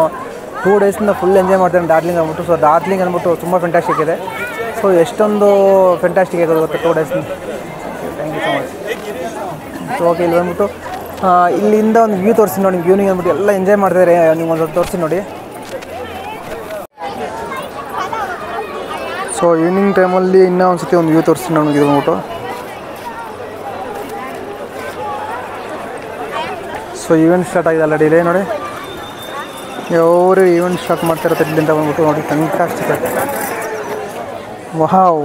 2 ಡೇಸಿಂದ ಫುಲ್ ಎಂಜಾಯ್ ಮಾಡ್ತೇನೆ ಡಾರ್ಜಿಲಿಂಗ್ ಅಂದ್ಬಿಟ್ಟು. ಸೊ ಡಾರ್ಜಿಲಿಂಗ್ ಅಂದ್ಬಿಟ್ಟು ತುಂಬ ಫ್ಯಾಂಟಾಸ್ಟಿಕ್ ಇದೆ. ಸೊ ಎಷ್ಟೊಂದು ಫ್ಯಾಂಟಾಸ್ಟಿಕ್ ಆಗಿದೆ ಗೊತ್ತಾ 2 ಡೇಸಿಂದ. Thank you so much. So okay, ಇಲ್ಲಿ ಬಂದ್ಬಿಟ್ಟು ಇಲ್ಲಿಂದ ಒಂದು ವ್ಯೂ ತೋರಿಸಿ ನೋಡಿ. ನಿಮ್ಗೆ ಈವ್ನಿಂಗ್ ಅಂದ್ಬಿಟ್ಟು ಎಲ್ಲ ಎಂಜಾಯ್ ಮಾಡ್ತಿದ್ದಾರೆ. ನೀವು ಒಂದು ತೋರಿಸಿ ನೋಡಿ. ಸೊ ಈವ್ನಿಂಗ್ ಟೈಮಲ್ಲಿ ಇನ್ನೂ ಒಂದು ಸತಿ ಒಂದು ವ್ಯೂ ತೋರಿಸ್ತೀನಿ ನಮಗೆ ಇದು ಬಂದ್ಬಿಟ್ಟು. ಸೊ ಈವೆಂಟ್ ಸ್ಟಾರ್ಟ್ ಆಗಿದೆ ಆಲ್ರೆಡಿ ಇಲ್ಲೇ ನೋಡಿ. ಯಾವ್ರು ಈವೆಂಟ್ ಸ್ಟಾರ್ಟ್ ಮಾಡ್ತಾ ಇರುತ್ತೆ ಇಲ್ಲಿಂದ ಬಂದ್ಬಿಟ್ಟು ನೋಡಿ. ಫ್ಯಾಂಟಾಸ್ಟಿಕ್. ವಾವ್.